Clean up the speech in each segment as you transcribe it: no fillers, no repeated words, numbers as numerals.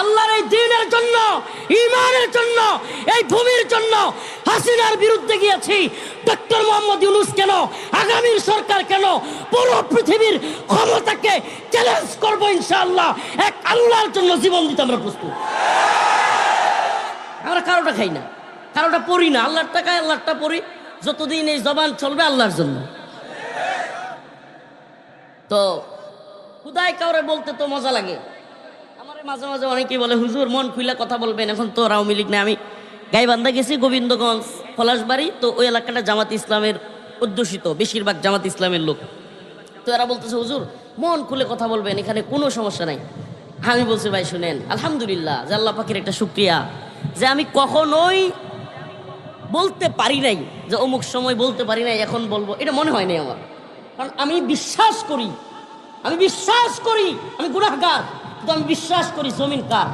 আল্লাহর এই দ্বীনের জন্য, ঈমানের জন্য, এই ভূমির জন্য হাসিনার বিরুদ্ধে গিয়েছি। ডক্টর মোহাম্মদ ইউনূস কেন, আগামীর সরকার কেন, পুরো পৃথিবীর ক্ষমতাকে চ্যালেঞ্জ করব ইনশাআল্লাহ। এক আল্লাহর জন্য জীবন দিতে আমরা প্রস্তুত। আমরা কারোটা খাই না, কারোটা পড়ি না, আল্লাহর টাকায় আল্লাহরটা পড়ি। যতদিন এই জবান চলবে আল্লাহর জন্য। তো খুদাই কাউরে বলতে তো মজা লাগে। আমার মাঝে মাঝে অনেকেই বলে হুজুর মন খুলে কথা বলবেন, এখন তো আওয়ামী লীগ না। আমি গাইবান্ধা গেছি, গোবিন্দগঞ্জ, পলাশবাড়ি, তো ওই এলাকাটা জামাত ইসলামের অধ্যুষিত, বেশিরভাগ জামাত ইসলামের লোক। তো এরা বলতেছে হুজুর মন খুলে কথা বলবেন, এখানে কোনো সমস্যা নাই। আমি বলছি ভাই শুনেন, আলহামদুলিল্লাহ যে আল্লাহ পাকের একটা শুকরিয়া যে আমি কখনোই বলতে পারি নাই যে অমুক সময় বলতে পারি নাই, এখন বলবো, এটা মনে হয় নাই আমার। কারণ আমি বিশ্বাস করি, আমি গুনাহগার, কিন্তু আমি বিশ্বাস করি জমিন কার?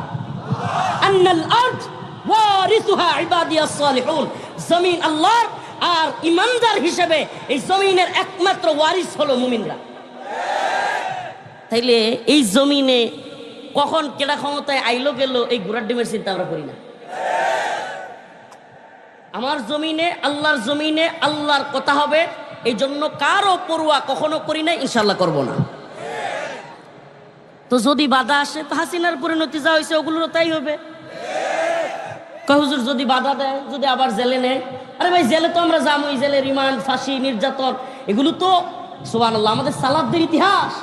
আন্নাল আরদ ওয়ারিসুহা ইবাদিয়াস সালিহুন। জমিন আল্লাহর, আর ইমানদার হিসেবে এই জমিনের একমাত্র ওয়ারিস হলো মুমিনরা। তাইলে এই জমিনে কখন কেডা ক্ষমতায় আইলো গেল এই ঘোড়ার ডিমের চিন্তা আমরা করি না। আমার জমিনে, আল্লাহর জমিনে আল্লাহর কথা হবে, এই জন্য কারো পড়ুয়া কখনো করি না, ইনশাল্লাহ করব না। তো যদি বাধা আসে, তো হাসিনার পরিণতি যা হয়েছে ওগুলোরও তাই হবে। হুজুর যদি বাধা দেয়, যদি আবার জেলে নেয়, আরে ভাই জেলে তো আমরা যাবোই, জেলে রিমান্ড, ফাঁসি, নির্যাতন, এগুলো তো সুবহানাল্লাহ আমাদের সালাফদের ইতিহাস।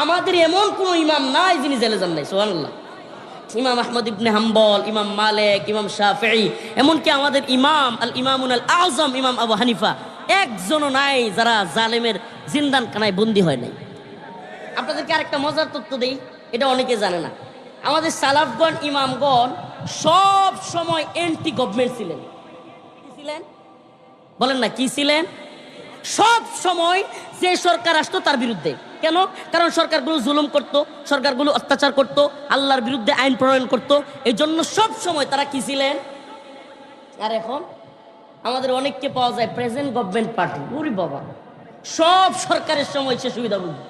আমাদের এমন কোন ইমাম নাই যিনি জেলে যান নাই। সুবহানাল্লাহ। ইমাম আহমদ ইবনে হাম্বল, ইমাম মালিক, ইমাম শাফিঈ, এমনকি আমাদের ইমাম আল ইমামুল আযম ইমাম আবু হানিফা, একজনও নাই যারা জালেমের জিন্দান খানায় বন্দী হয় নাই। আপনাদেরকে আরেকটা মজার তথ্য দেই, এটা অনেকে জানে না। আমাদের সালাফগণ, ইমামগণ সব সময় এন্টি গভর্নমেন্ট ছিলেন। কি ছিলেন বলেন না, কি ছিলেন? সব সময় যে সরকার আসতো তার বিরুদ্ধে। কেন? কারণ সরকারগুলো জুলুম করত, সরকারগুলো অত্যাচার করত, আল্লাহর বিরুদ্ধে আইন প্রণয়ন করত। এই জন্য সব সময় তারা কি ছিলেন? আর এখন আমাদের অনেককে পাওয়া যায় প্রেজেন্ট গভর্নমেন্ট পার্টি। ওরে বাবা, সব সরকারের সময় সে সুবিধা বুঝবে,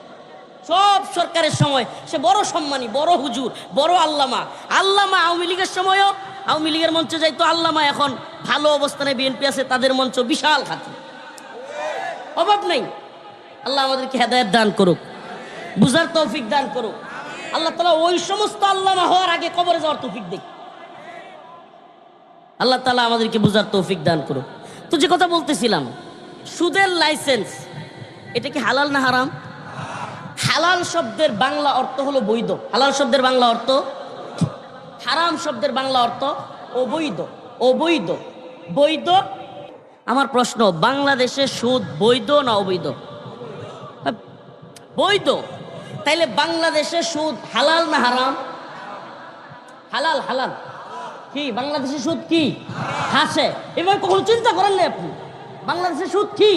সব সরকারের সময় সে বড় সম্মানী, বড় হুজুর, বড় আল্লামা। আওয়ামী লীগের সময়ও আওয়ামী লীগের মঞ্চে যাইতো আল্লামা, এখন ভালো অবস্থানে বিএনপি আছে, তাদের মঞ্চ বিশাল খাতি, অভাব নেই। আল্লাহ আমাদেরকে হেদায়েত দান করুক, বুঝার তৌফিক দান করুক। আল্লাহ তাআলা ওই সমস্ত আল্লামা হওয়ার আগে কবরে যাওয়ার তৌফিক দেখ। আল্লাহ তাআলা আমাদেরকে বুঝার তৌফিক দান করুক। তো যে কথা বলতেছিলাম, সুদের লাইসেন্স, এটা কি হালাল না হারাম? হালাল শব্দের বাংলা অর্থ হলো বৈধ। হালাল শব্দের বাংলা অর্থ, হারাম শব্দের বাংলা অর্থ অবৈধ। অবৈধ, বৈধ। আমার প্রশ্ন, বাংলাদেশে সুদ বৈধ না অবৈধ? বৈধ। তাইলে বাংলাদেশে সুদ হালাল না হারাম? হালাল। হালাল কি? বাংলাদেশে সুদ কি? হাসে। এবার কখনো চিন্তা করেন না আপনি, বাংলাদেশে সুদ কি?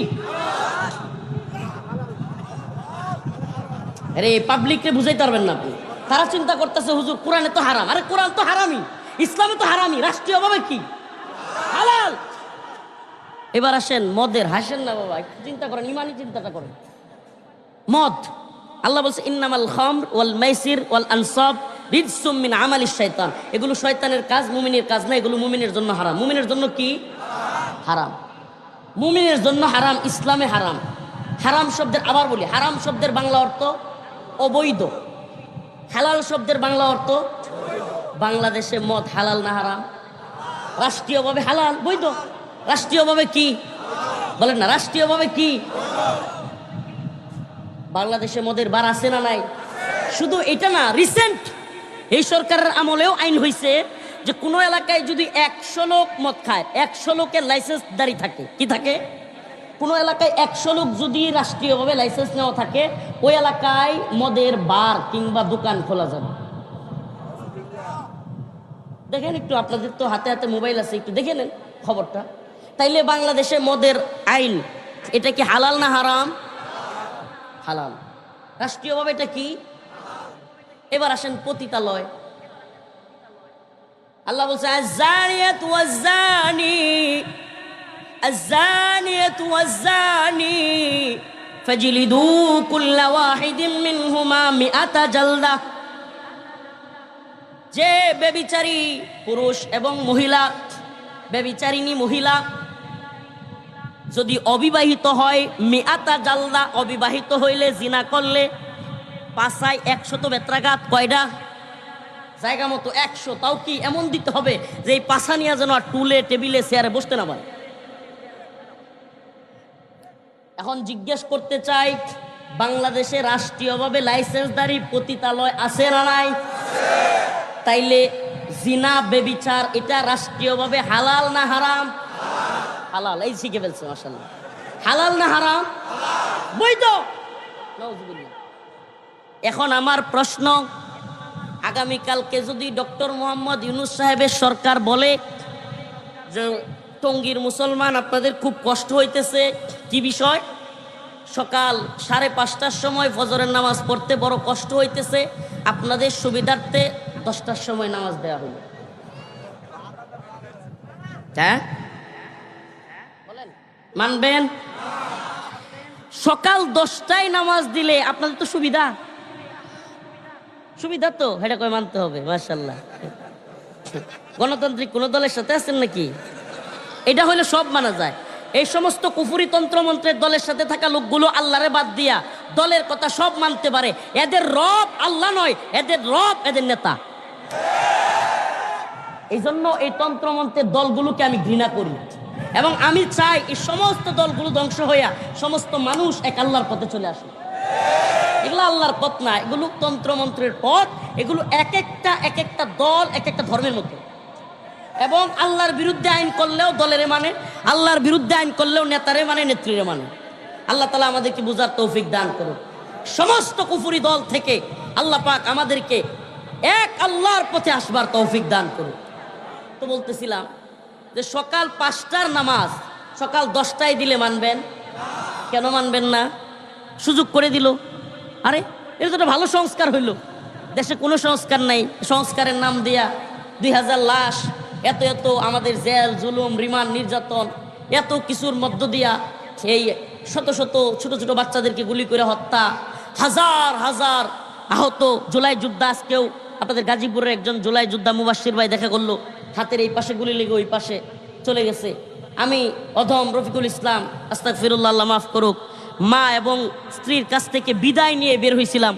আরে পাবলিককে বুঝাইতে পারবেন না আপনি। তারা চিন্তা করতেছে হুজুর কোরআনে তো হারাম। আরে কোরআন তো হারামই, ইসলামে তো হারামই, রাষ্ট্রীয়ভাবে কি? হালাল। এবার আসেন মদের, হাসেন না বাবা, একটু চিন্তা করেন, ইমানি চিন্তাটা করেন। মদ, আল্লাহ বলছে ইন্নামাল খামর ওয়াল মাইসির ওয়াল আনসাব রিজসুম মিন আমালিশ শাইতান। এগুলো শয়তানের কাজ, মুমিনের কাজ না। এগুলো মুমিনের জন্য হারাম। মুমিনের জন্য কি? হারাম। মুমিনের জন্য হারাম, ইসলামে হারাম। হারাম শব্দের, আবার বলি, হারাম শব্দের বাংলা অর্থ অবৈধ। হালাল শব্দের বাংলা অর্থ, বাংলাদেশে মদ হালাল না হারাম? রাষ্ট্রীয়ভাবে হালাল, বৈধ। রাষ্ট্রীয়ভাবে কি বলেন না, রাষ্ট্রীয়ভাবে কি? বাংলাদেশে মদের বার আছে না নাই? শুধু এটা না, রিসেন্ট এই সরকারের আমলেও আইন হয়েছে যে কোনো এলাকায় যদি 100 লোক মদ খায়, 100 লোকের লাইসেন্স দাঁড়ি থাকে। কি থাকে? কোনো এলাকায় 100 লোক যদি রাষ্ট্রীয়ভাবে লাইসেন্স নেওয়া থাকে, ওই এলাকায় মদের বার কিংবা দোকান খোলা যাবে। দেখেন একটু, আপনাদের তো হাতে হাতে মোবাইল আছে, একটু দেখে নেন খবরটা। তাইলে বাংলাদেশে মদের আইন, এটা কি হালাল না হারাম? হালাল। রাষ্ট্রীয়ভাবে এটা কি? এবার আসেন পতিতালয়। আল্লাহ বলছে আয-যানিয়াতু ওয়াজ-যানি, আয-যানিয়াতু ওয়াজ-যানি ফাজলিদু কুল্লা ওয়াহিদিন মিনহুমা মিআতা জালদা। যে ব্যভিচারী পুরুষ এবং মহিলা, ব্যভিচারিণী মহিলা যদি অবিবাহিত হয়, মিআতা জালদা, অবিবাহিত হইলে জিনা করলে পাছায় 100 বেত্রাঘাত। কয়টা? জায়গা মতো 100। তাও কি এমন দিতে হবে যে এই পাছা নিয়ে যেন আর টুলে টেবিলে চেয়ারে বসতে না পারে। এখন জিজ্ঞেস করতে চাই, বাংলাদেশে রাষ্ট্রীয়ভাবে লাইসেন্সধারী পতিতালয় আছে না নাই? তাইলে জিনা বেবিচার এটা রাষ্ট্রীয়ভাবে হালাল না হারাম? হালাল। এই শিখে ফেলছে মাশাআল্লাহ। হালাল না হারাম? বৈধ। নাউজুবিল্লাহ। এখন আমার প্রশ্ন, আগামীকালকে যদি ডক্টর মোহাম্মদ ইউনূস সাহেবের সরকার বলে যে টঙ্গীর মুসলমান আপনাদের খুব কষ্ট হইতেছে, কি বিষয়? সকাল 5:30টার সময় ফজরের নামাজ পড়তে বড় কষ্ট হইতেছে, আপনাদের সুবিধার্থে 10টার সময় নামাজ দেওয়া হলো, হ্যাঁ বলেন মানবেন? সকাল 10টায় নামাজ দিলে আপনাদের তো সুবিধা, সুবিধা তো এটা কয় মানতে হবে। মাশাআল্লাহ। গণতান্ত্রিক কোন দলের সাথে আছেন নাকি? এটা হইলে সব মানা যায়। এই সমস্ত কুফরি তন্ত্রমন্ত্রের দলের সাথে থাকা লোকগুলো আল্লাহরে বাদ দিয়া দলের কথা সব মানতে পারে। এদের রব আল্লাহ নয়, এদের রব এদের নেতা। এই জন্য এই তন্ত্রমন্ত্রের দলগুলোকে আমি ঘৃণা করি এবং আমি চাই এই সমস্ত দলগুলো ধ্বংস হইয়া সমস্ত মানুষ এক আল্লাহর পথে চলে আসে। এগুলো আল্লাহর পথ না, এগুলো তন্ত্রমন্ত্রের পথ। এগুলো এক একটা দল এক একটা ধর্মের মতো, এবং আল্লাহর বিরুদ্ধে আইন করলেও দলের মানে, আল্লাহর বিরুদ্ধে আইন করলেও নেতারে মানে, নেত্রীরে মানে। আল্লাহ তাআলা আমাদেরকে বুঝার তৌফিক দান করুন। সমস্ত কুফরি দল থেকে আল্লাহ পাক আমাদেরকে এক আল্লাহর পথে আসবার তৌফিক দান করুন। তো বলতেছিলাম যে সকাল 5টার নামাজ সকাল 10টায় দিলে মানবেন? কেন মানবেন না? সুযোগ করে দিল। আরে এটা তো একটা ভালো সংস্কার হইল। দেশে কোনো সংস্কার নাই, সংস্কারের নাম দিয়া 2000 লাশ, এত এত আমাদের জেল জুলুম রিমান্ড নির্যাতন, এত কিছুর মধ্য দিয়া এই শত শত ছোট ছোট বাচ্চাদেরকে গুলি করে হত্যা, হাজার হাজার আহত। জুলাই যোদ্ধা, আজকেও আপনাদের গাজীপুরের একজন জুলাই যোদ্ধা মুবাশশির ভাই দেখা করলো, হাতের এই পাশে গুলি লেগে ওই পাশে চলে গেছে। আমি অধম রফিকুল ইসলাম, আস্তাগফিরুল্লাহ, আল্লাহ মাফ করুক, মা এবং স্ত্রীর কাছ থেকে বিদায় নিয়ে বের হয়েছিলাম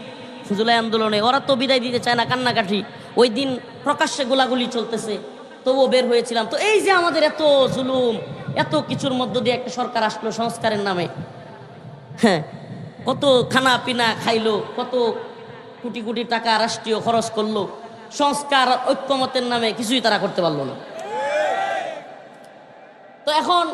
জুলাই আন্দোলনে। ওরা তো বিদায় দিতে চায় না, কান্নাকাঠি। ওই দিন প্রকাশ্যে গোলাগুলি চলতেছে, তবুও বের হয়েছিলাম। তো এই যে আমাদের এত জুলুম, এত কিছুর মধ্য দিয়ে একটা সরকার আসলো সংস্কারের নামে, হ্যাঁ, কত খানা পিনা খাইলো, কত কোটি কোটি টাকা রাষ্ট্রীয় খরচ করলো, সংস্কার ঐক্যমতের নামে কিছুই তারা করতে পারলো না। তো এখন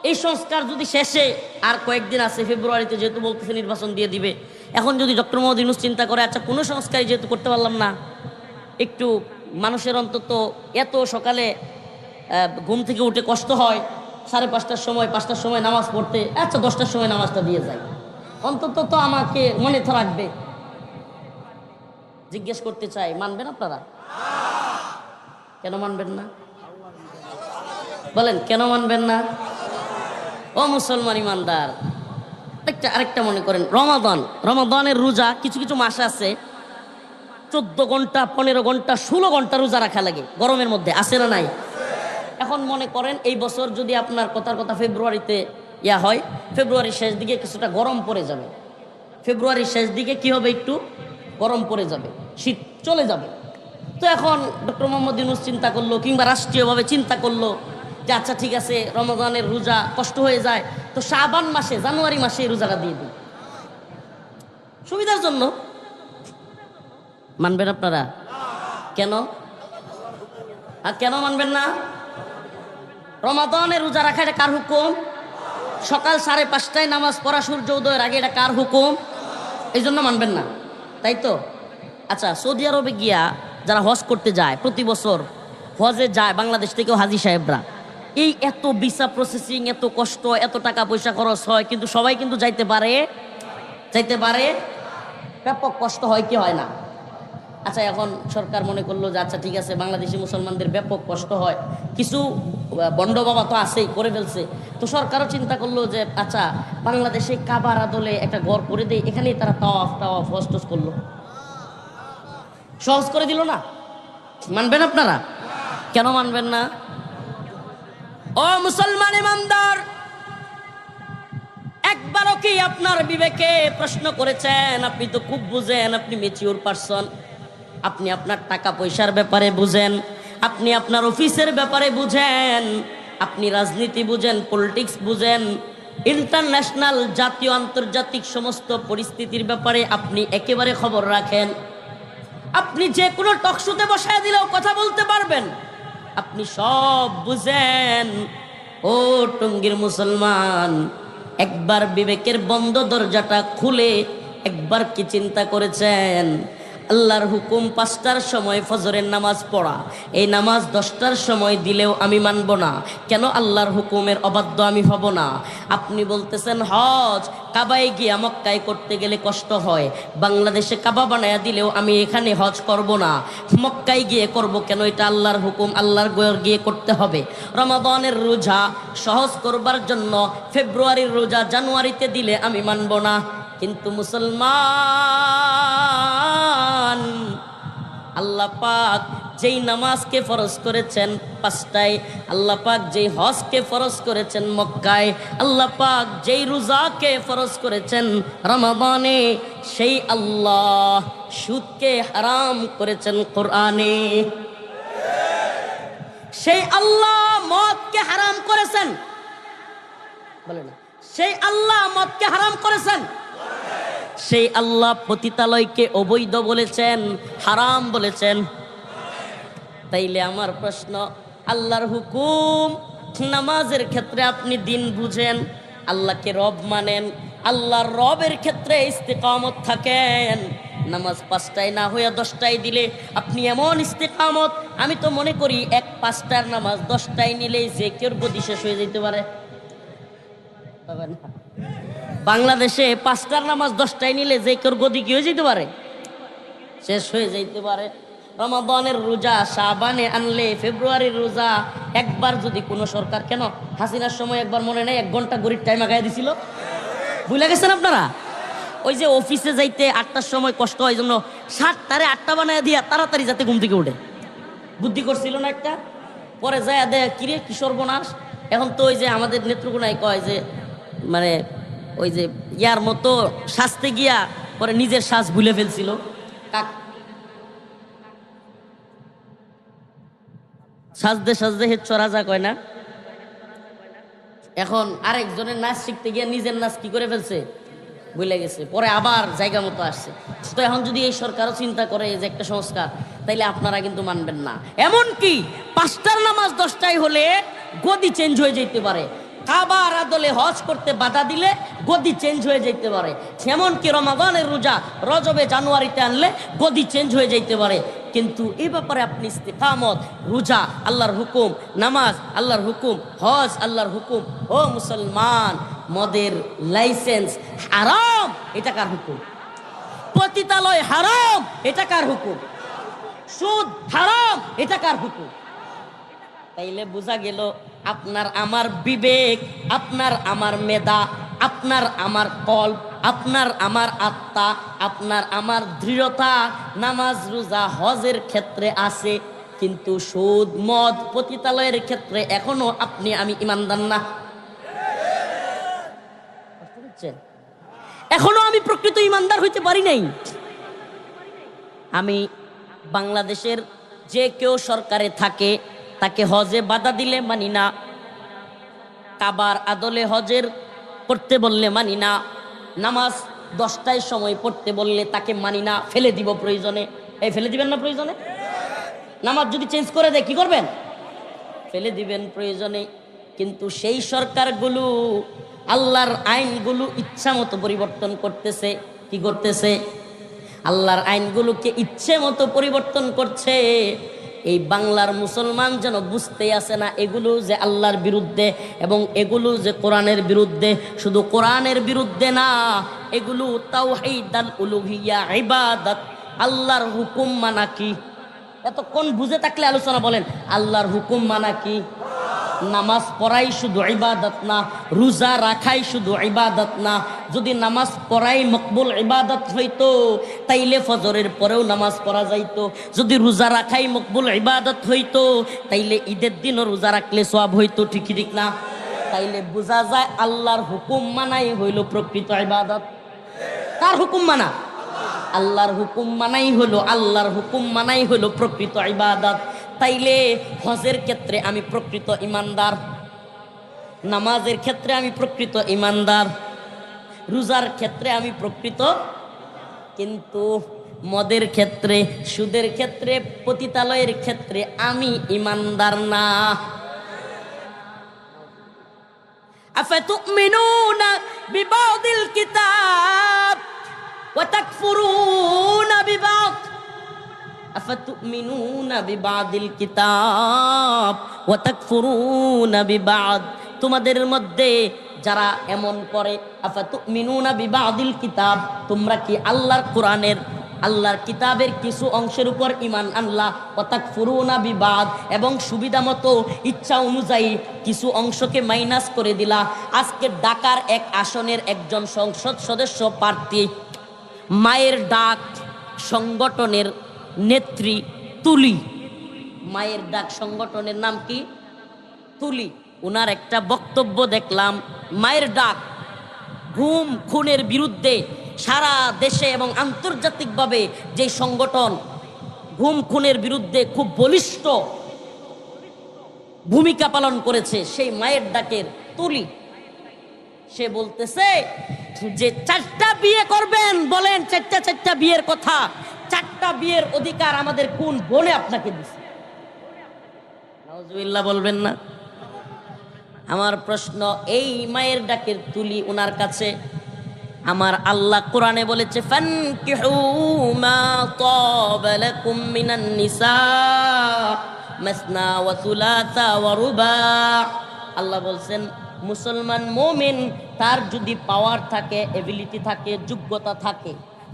এই সংস্কার যদি শেষে আর কয়েকদিন আছে, ফেব্রুয়ারিতে যেহেতু বলতেছে নির্বাচন দিয়ে দিবে, এখন যদি ডক্টর মোহাম্মদ ইউনূস চিন্তা করে আচ্ছা কোনো সংস্কারই যেহেতু করতে পারলাম না, একটু মানুষের অন্তত এত সকালে ঘুম থেকে উঠে কষ্ট হয়, 5:30টার সময় 5টার সময় নামাজ পড়তে, আচ্ছা 10টার সময় নামাজটা দিয়ে যায়, অন্তত তো আমাকে মনে তো রাখবে। জিজ্ঞেস করতে চাই, মানবেন আপনারা? কেন মানবেন না বলেন? কেন মানবেন না? ও মুসলমান ইমানদার, আরেকটা মনে করেন, রমাদানের রোজা কিছু কিছু মাস আছে 14 ঘন্টা 15 ঘন্টা 16 ঘন্টা রোজা রাখা লাগে গরমের মধ্যে, আছে না নাই? এখন মনে করেন এই বছর যদি আপনার কথার কথা ফেব্রুয়ারিতে হয়, ফেব্রুয়ারির শেষ দিকে কিছুটা গরম পড়ে যাবে, ফেব্রুয়ারির শেষ দিকে কি হবে, একটু গরম পড়ে যাবে, শীত চলে যাবে। তো এখন ডক্টর মোহাম্মদ ইউনূস চিন্তা করলো, কিংবা রাষ্ট্রীয়ভাবে চিন্তা করলো যে আচ্ছা ঠিক আছে, রমাদানের রোজা কষ্ট হয়ে যায়, তো শাবান মাসে, জানুয়ারি মাসে এই রোজাটা দিয়ে দিই, সুবিধার জন্য। মানবেন আপনারা? কেন? আর কেন মানবেন না? রমাদানের রোজা রাখা এটা কার হুকুম? সকাল 5:30টায় নামাজ পড়া সূর্য উদয়ের আগে, এটা কার হুকুম? এই জন্য মানবেন না, তাই তো? আচ্ছা, সৌদি আরবে গিয়া যারা হজ করতে যায়, প্রতি বছর হজে যায় বাংলাদেশ থেকেও হাজি সাহেবরা, এই এত ভিসা প্রসেসিং, এত কষ্ট, এত টাকা পয়সা খরচ হয়, কিন্তু সবাই কিন্তু যাইতে পারে, ব্যাপক কষ্ট হয় কি হয় না? আচ্ছা, এখন সরকার মনে করলো যে আচ্ছা ঠিক আছে, বাংলাদেশি মুসলমানদের ব্যাপক কষ্ট হয়, কিছু বন্ড বাবা তো আছেই, করে ফেলছে, তো সরকারও চিন্তা করলো যে আচ্ছা বাংলাদেশে কাবার আদলে একটা ঘর করে দেয়, এখানেই তারা তাওয়াফ হজ টজ করলো, সহজ করে দিল না? মানবেন আপনারা? কেন মানবেন না? ও মুসলমান ইমানদার, একবারও কি আপনার বিবেকে প্রশ্ন করেছেন? আপনি তো খুব বুঝেন, আপনি ম্যাচিউর পারসন, আপনি আপনার টাকা পয়সার ব্যাপারে বুঝেন, আপনি আপনার অফিসের ব্যাপারে বুঝেন, আপনি রাজনীতি বুঝেন, পলিটিক্স বুঝেন, ইন্টারন্যাশনাল জাতীয় আন্তর্জাতিক সমস্ত পরিস্থিতির ব্যাপারে আপনি একেবারে খবর রাখেন। আপনি যে কোনো টকশোতে বসায় দিলেও কথা বলতে পারবেন, আপনি সব বুঝেন। ও টঙ্গীর মুসলমান, একবার বিবেকের বন্ধ দরজাটা খুলে একবার কি চিন্তা করেছেন? আল্লাহর হুকুম 5টার সময় ফজরের নামাজ পড়া, এই নামাজ 10টার সময় দিলেও আমি মানব না। কেন? আল্লাহর হুকুমের অবাধ্য আমি হব না। আপনি বলতেছেন হজ, কাবায় গিয়া মক্কায় করতে গেলে কষ্ট হয়, বাংলাদেশে কাবা বানায়া দিলেও আমি এখানে হজ করব না, মক্কায় গিয়ে করব কেন? এটা আল্লাহর হুকুম, আল্লাহর গয়র গিয়ে করতে হবে। রমাদানের রোজা সহজ করবার জন্য ফেব্রুয়ারির রোজা জানুয়ারিতে দিলে আমি মানব না। কিন্তু মুসলমান, আল্লাহ পাক যেই নামাজকে ফরজ করেছেন 5টায়, আল্লাহ পাক যেই হজকে ফরজ করেছেন মক্কায়, আল্লাহ পাক যেই রোজাকে ফরজ করেছেন রমাদানে, সেই আল্লাহ সুদকে হারাম করেছেন কোরআনে। সেই আল্লাহ মদকে হারাম করেছেন, বলে না, সেই আল্লাহ মদকে হারাম করেছেন। সেই আল্লাহ পতিতালয়কে অবৈধ বলেছেন, হারাম বলেছেন। তাইলে আমার প্রশ্ন, আল্লাহর হুকুম নামাজের ক্ষেত্রে আপনি দিন বুঝেন, আল্লাহকে রব মানেন, আল্লাহর রবের ক্ষেত্রে ইস্তেকামত থাকেন, নামাজ 5টায় না হইয়া 10টায় দিলে আপনি এমন ইস্তেকামত, আমি তো মনে করি 5টার নামাজ 10টায় নিলেই যে কেউ গদি শেষ হয়ে যেতে পারে। বাংলাদেশে 5টার নামাজ 10টায় নিলে যে কেউ গদি কি হয়ে যেতে পারে? শেষ হয়ে যেতে পারে। রমাদানের রোজা শাবানে আনলে ফেব্রুয়ারির রোজা একবার যদি কোনো সরকার, কেন হাসিনার সময় একবার মনে নেই 1 ঘন্টা গড়ির টাইম আগায় দিছিল, ভুলে গেছেন আপনারা? ওই যে অফিসে যাইতে 8টার সময় কষ্ট হয় জন্য 7টারে 8টা বানায় দিয়া তাড়াতাড়ি যাতে ঘুম থেকে উঠে, বুদ্ধি করছিল না একটা। পরে যায় দেয় কিরে কি সর্বনাশ। এখন তো ওই যে আমাদের নেত্রকোনায় কয় যে মানে ওই যে ইয়ার মতো সাজতে গিয়া পরে নিজের সাজ ভুলে ফেলছিল। সাজতে সাজতে হেচ্ছ রাজা কয় না। এখন আরেকজনের নাচ শিখতে গিয়ে নিজের নাচ কি করে ফেলছে, ভুলে গেছে, পরে আবার জায়গা মতো আসছে। তো এখন যদি এই সরকারও চিন্তা করে যে একটা সংস্কার, তাইলে আপনারা কিন্তু মানবেন না। এমনকি 5টার নামাজ 10টায় হলে গদি চেঞ্জ হয়ে যেতে পারে, কাবার আদলে হজ করতে বাধা দিলে গদি চেঞ্জ হয়ে যেতে পারে, এমনকি রমাদানের রোজা রজবে জানুয়ারিতে আনলে গদি চেঞ্জ হয়ে যেতে পারে। কিন্তু এই ব্যাপারে আপনি ইস্তেকামত, রোজা আল্লাহর হুকুম, নামাজ আল্লাহর হুকুম, হজ আল্লাহর হুকুম। ও মুসলমান, মদের লাইসেন্স হারাম, এটা কার হুকুম? পতিতালয় হারাম, এটা কার হুকুম? সুদ হারাম, এটা কার হুকুম? তাইলে বোঝা গেল আপনার আমার বিবেক, আপনার আমার মেধা, আপনার আমার কল্প, আপনার আমার আত্মা, আপনার আমার দৃঢ়তা নামাজ রোজা হজের ক্ষেত্রে আছে, কিন্তু সুদ মদ পতিতালয়ের ক্ষেত্রে এখনো আপনি আমি ইমানদার না। এখনো আমি প্রকৃত ইমানদার হইতে পারি নাই। আমি বাংলাদেশের যে কেউ সরকারে থাকে তাকে হজে বাধা দিলে মানি না, কাবার আদলে হজের পড়তে বললে মানি না, নামাজ 10টায় সময় পড়তে বললে তাকে মানি না, ফেলে দিব প্রয়োজনে। এই ফেলে দিবেন না প্রয়োজনে? নামাজ যদি চেঞ্জ করে দেয় কি করবেন? ফেলে দিবেন প্রয়োজনে। কিন্তু সেই সরকারগুলো আল্লাহর আইনগুলো ইচ্ছা মতো পরিবর্তন করতেছে। কি করতেছে? আল্লাহর আইনগুলোকে ইচ্ছে মতো পরিবর্তন করছে। এই বাংলার মুসলমান যেন বুঝতেই আসে না এগুলো যে আল্লাহর বিরুদ্ধে এবং এগুলো যে কোরআনের বিরুদ্ধে। শুধু কোরআনের বিরুদ্ধে না, এগুলো তাওহীদ আল উলুহিয়া, ইবাদত, আল্লাহর হুকুম মানা কি। এতক্ষণ বুঝে থাকলে আলোচনা বলেন, আল্লাহর হুকুম মানা কি? নামাজ পড়াই শুধু ইবাদত না, রোজা রাখাই শুধু ইবাদত না, যদি নামাজ পড়াই মকবুল ইবাদত হইতো তাইলে ফজরের পরেও নামাজ পড়া যাইতো। যদি রোজা রাখাই মকবুল ইবাদত হইতো তাইলে ঈদের দিনও রোজা রাখলে সওয়াব হইতো। ঠিক ঠিক না? তাইলে বোঝা যায় আল্লাহর হুকুম মানাই হইল প্রকৃত ইবাদত। কার হুকুম মানা? আল্লাহর হুকুম মানাই হলো, আল্লাহর হুকুম মানাই হলো প্রকৃত ইবাদত। তাইলে হজের ক্ষেত্রে আমি প্রকৃত ইমানদার, নামাজের ক্ষেত্রে আমি প্রকৃত ইমানদার, রোজার ক্ষেত্রে আমি প্রকৃত, কিন্তু মদের ক্ষেত্রে, সুদের ক্ষেত্রে, পতিতালয়ের ক্ষেত্রে আমি ইমানদার না। আফাতুমিনুনা বিবাদিল কিতাব ওয়া তাকফুরুনা বিবাদ, আফাতুমিনুনা বিবাদিল কিতাব ওয়া তাকফুরুনা বিবাদ। তোমাদের মধ্যে যারা এমন করে, আফাতুমিনুনা বিবাদিল কিতাব, তোমরা কি আল্লাহর কোরআনের, আল্লাহর কিতাবের কিছু অংশের উপর ঈমান আনলা, ওয়া তাকফুরুনা বিবাদ, এবং সুবিধা মতো ইচ্ছা অনুযায়ী কিছু অংশকে মাইনাস করে দিলা। আজকে ঢাকার এক আসনের একজন সংসদ সদস্য প্রার্থী, মায়ের ডাক সংগঠনের নেত্রী তুলি, মায়ের ডাক সংগঠনের নাম কি? তুলি। ওনার একটা বক্তব্য দেখলাম, মায়ের ডাক গুম খুনের বিরুদ্ধে সারা দেশে এবং আন্তর্জাতিকভাবে যে সংগঠন গুম খুনের বিরুদ্ধে খুব বলিষ্ঠ ভূমিকা পালন করেছে, সেই মায়ের ডাকের তুলি, সে বলতেছে যে 4টা বিয়ে করবেন, বলেন 4টা বিয়ের কথা, 4টা বিয়ের অধিকার আমাদের কোন বনে আপনাকে দিছে? নাউজুবিল্লাহ বলবেন না? আমার প্রশ্ন, এই মায়ের ডাকের তুলি ওনার কাছে, আমার আল্লাহ কোরআনে বলেছে ফানকিহু মা তাবা লাকুম মিনান নিসা মাসনা ওয়া সুলাসা ওয়া রুবা। আল্লাহ বলছেন মুসলমান মুমিন তার যদি পাওয়ার থাকে, এবিলিটি থাকে, যোগ্যতা থাকে,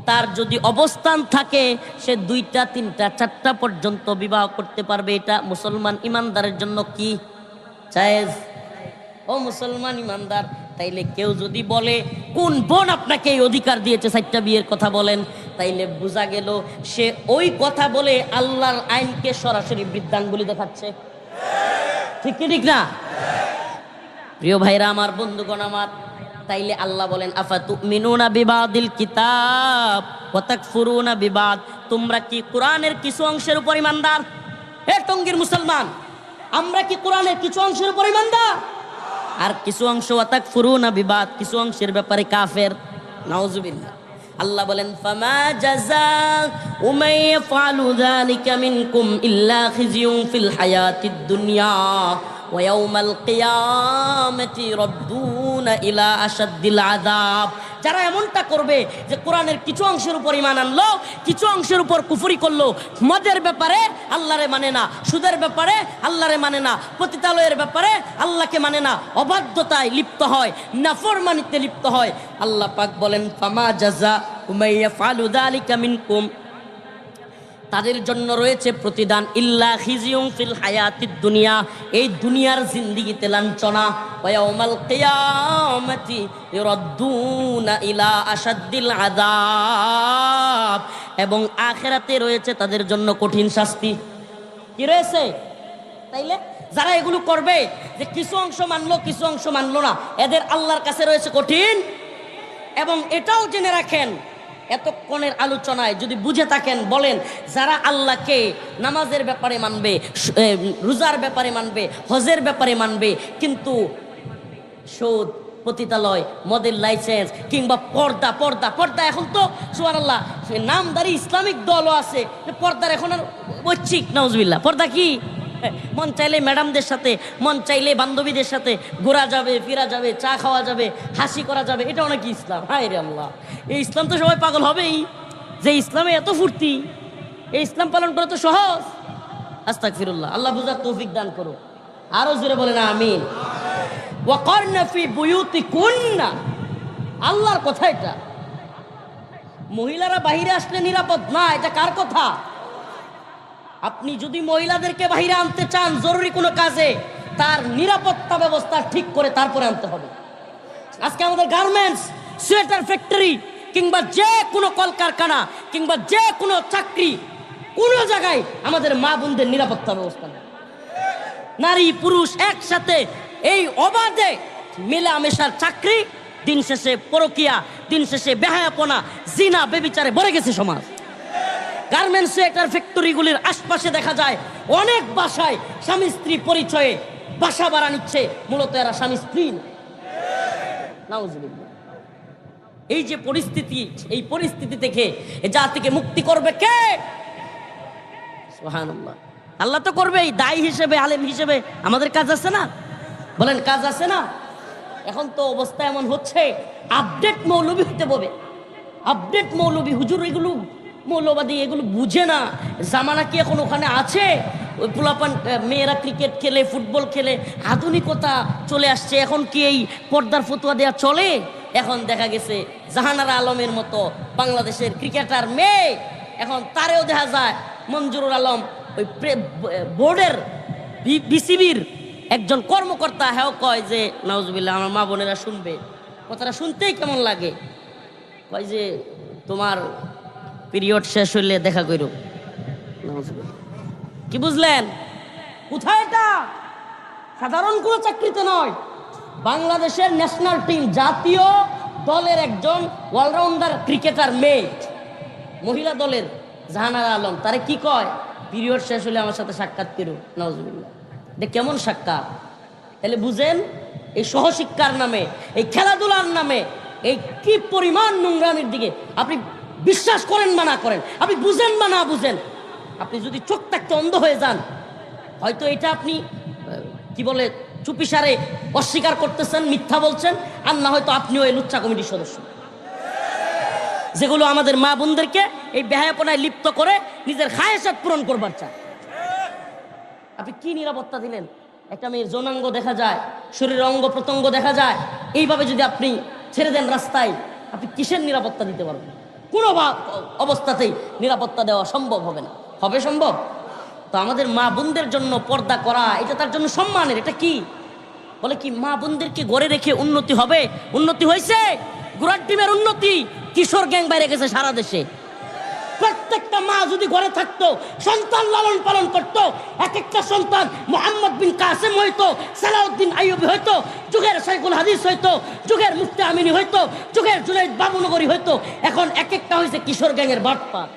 তার যদি অবস্থান থাকে, সে 2টা 3টা 4টা পর্যন্ত বিবাহ করতে পারবে। এটা মুসলমান ইমানদারের জন্য কি জায়েজ? ও মুসলমান ইমানদার, তাইলে কেউ যদি বলে কোন বোন আপনাকে এই অধিকার দিয়েছে 4টা বিয়ের কথা বলেন, তাইলে বোঝা গেল সে ওই কথা বলে আল্লাহর আইনকে সরাসরি বৃদ্ধাঙ্গুলি দেখাচ্ছে। ঠিক কি ঠিক না? প্রিয় ভাইরা আমার, বন্ধুগণ আমার, তাইলে আল্লাহ বলেন আফাতুমিনুনা বিবাদিল কিতাব ওয়া তাকফুরুনা বিবাদ, তোমরা কি কোরআনের কিছু অংশের উপর ইমানদার? হে টঙ্গীর মুসলমান, আমরা কি কোরআনের কিছু অংশের উপর ইমানদার? আর কিছু অংশ ওয়া তাকফুরুনা বিবাদ, কিছু অংশের ব্যাপারে কাফের। নাউজুবিল্লাহ। আল্লাহ বলেন ফামা জাযাউ মান ইয়াফআলু যালিকা মিনকুম ইল্লা খিজিয়ুন ফিল হায়াতিদ দুনিয়া ওয়া ইয়াউমাল কিয়ামাতি রাদ্দুনা ইলা আশাদ্দিল আযাব। যারা এমনটা করবে যে কোরআনের কিছু অংশের উপর ঈমান আনলো, কিছু অংশের উপর কুফরি করলো, মদের ব্যাপারে আল্লাহরে মানে না, সুদের ব্যাপারে আল্লাহরে মানে না, পতিতালয়ের ব্যাপারে আল্লাহকে মানে না, অবাধ্যতায় লিপ্ত হয়, নাফরমানিতে লিপ্ত হয়, আল্লাহ পাক বলেন ফামা জাযাউ মান ইয়াফআলু যালিকা মিনকুম, তাদের জন্য রয়েছে প্রতিদান ইল্লা খিজিয়ুন ফিল হায়াতিদ দুনিয়া, এই দুনিয়ার জিন্দেগিতে লাঞ্ছনা, ওয়া ইয়াউমাল কিয়ামাতি ইরাদ্দুনা ইলা আশাদ্দিল আযাব, এবং আখিরাতে রয়েছে তাদের জন্য কঠিন শাস্তি। কি রয়েছে? তাইলে যারা এগুলো করবে, যে কিছু অংশ মানলো কিছু অংশ মানলো না, এদের আল্লাহর কাছে রয়েছে কঠিন। এবং এটাও জেনে রাখেন, এতক্ষণের আলোচনায় যদি বুঝে থাকেন, বলেন যারা আল্লাহকে নামাজের ব্যাপারে মানবে, রোজার ব্যাপারে মানবে, হজের ব্যাপারে মানবে, কিন্তু সুদ, পতিতালয়, মদের লাইসেন্স কিংবা পর্দা পর্দা পর্দা এখন তো সুবহানাল্লাহ নামদারি ইসলামিক দলও আছে, পর্দার এখন আর ঐচ্ছিক। নাউজুবিল্লাহ। পর্দা কি? মন চাইলে ম্যাডামদের সাথে, মন চাইলে বান্ধবীদের সাথে ঘোরা যাবে, ফিরা যাবে, চা খাওয়া যাবে, হাসি করা যাবে, এটাও নাকি ইসলাম? হায় রে আল্লাহ, এই ইসলাম তো সবাই পাগল হবেই, যে ইসলামে এত ফুর্তি, এই ইসলাম পালন করা তো সহজ। আস্তাগফিরুল্লাহ। আল্লাহ বুঝার তৌফিক দান করো। আরো জোরে বলেন আমিন। ওয়াকারনা ফি বুয়ুতিকুন্না, আল্লাহর কথা এটা। মহিলারা বাহিরে আসলে নিরাপদ না, এটা কার কথা? আপনি যদি মহিলাদেরকে বাহিরে আনতে চান জরুরি কোনো কাজে, তার নিরাপত্তা ব্যবস্থা ঠিক করে তারপরে আনতে হবে। আজকে আমাদের গার্মেন্টস সোয়েটার ফ্যাক্টরি কিংবা যে কোনো কলকারখানা কিংবা যে কোনো চাকরি, কোনো জায়গায় আমাদের মা বোনদের নিরাপত্তা ব্যবস্থা নেই। নারী পুরুষ একসাথে এই অবাধে মেলামেশার চাকরি, দিন শেষে পরকিয়া, দিন শেষে বেহায়াপনা, জিনা, বেবিচারে ভরে গেছে সমাজ। গার্মেন্টস সোয়েটার ফ্যাক্টরিগুলির আশপাশে দেখা যায় অনেক বাসায় স্বামী স্ত্রী পরিচয়ে বাসা ভাড়া নিচ্ছে, মূলত এরা স্বামী স্ত্রী না। নাউজুবিল্লাহ। এই যে পরিস্থিতি, এই পরিস্থিতি থেকে এ জাতিকে মুক্তি করবে কে? সুবহানাল্লাহ। আল্লাহ তো করবেই। দায়ী হিসেবে, আলেম হিসেবে আমাদের কাজ আছে না? বলেন কাজ আছে না? এখন তো অবস্থা এমন হচ্ছে, আপডেট মৌলবী হতে হবে। আপডেট মৌলবী, হুজুর এগুলো মৌলবাদী, এগুলো বুঝে না। জামানা কি এখন ওখানে আছে? ওই পোলাপান মেয়েরা ক্রিকেট খেলে, ফুটবল খেলে, আধুনিকতা চলে আসছে। এখন কি এই পর্দার ফতুয়া দেওয়া চলে? এখন দেখা গেছে জাহানারা আলমের মতো বাংলাদেশের ক্রিকেটার মেয়ে, এখন তারেও দেখা যায় মঞ্জুরুল আলম ওই বোর্ডের বিসিবির একজন কর্মকর্তা, হ্যাঁ কয় যে নাউজুবিল্লাহ, আমার মা বোনেরা শুনবে, কথাটা শুনতেই কেমন লাগে, কয় যে তোমার পিরিয়ড শেষ হইলে দেখা করো। নাউজুবিল্লাহ। কি বুঝলেন? কোথায় এটা? সাধারণ কোনো চাকরিতে নয়, বাংলাদেশের ন্যাশনাল টিম, জাতীয় দলের একজন অলরাউন্ডার ক্রিকেটার মেয়ে, মহিলা দলের জাহানারা আলম, তারে কি কয়, পিরিয়ড শেষ হলে আমার সাথে সাক্ষাৎ করো। নাউজুবিল্লাহ। এটা কেমন সাক্ষাৎ? তাহলে বুঝেন এই সহশিক্ষার নামে, এই খেলাধুলার নামে এই কি পরিমাণ নোংরামির দিকে আপনি বিশ্বাস করেন বা না করেন, আপনি বুঝেন বা না বুঝেন, আপনি যদি চোখ থাকতে অন্ধ হয়ে যান, হয়তো এটা আপনি কি বলে চুপিসারে অস্বীকার করতেছেন, মিথ্যা বলছেন, আর না হয়তো আপনিও এই লুচ্চা কমিটির সদস্য, যেগুলো আমাদের মা বোনদেরকে এই বেহায়াপনায় লিপ্ত করে নিজের খায়েশাত পূরণ করবার চায়। আপনি কি নিরাপত্তা দিলেন? একটা মেয়ের যৌনাঙ্গ দেখা যায়, শরীরের অঙ্গ প্রত্যঙ্গ দেখা যায়, এইভাবে যদি আপনি ছেড়ে দেন রাস্তায়, আপনি কিসের নিরাপত্তা দিতে পারবেন? কোনো অবস্থাতেই নিরাপত্তা দেওয়া সম্ভব হবে না। হবে সম্ভব? তো আমাদের মা বোনদের জন্য পর্দা করা, এটা তার জন্য সম্মানের। এটা কি বলে কি, মা বোনদেরকে গড়ে রেখে উন্নতি হবে? উন্নতি হয়েছে, গুড়ার টিমের উন্নতি, কিশোর গ্যাং বাইরে গেছে সারা দেশে। প্রত্যেকটা মা যদি ঘরে থাকতো, সন্তান লালন পালন করতো, এক একটা সন্তান মোহাম্মদ বিন কাসেম হইতো, সালাউদ্দিন আইয়ুবী হইতো, যুগের শাইখুল হাদিস হইতো, যুগের মুফতি আমিনী হইতো, যুগের জুনাইদ বাবুনগরী হইতো। এখন এক একটা হয়েছে কিশোর গ্যাংয়ের বাটপার।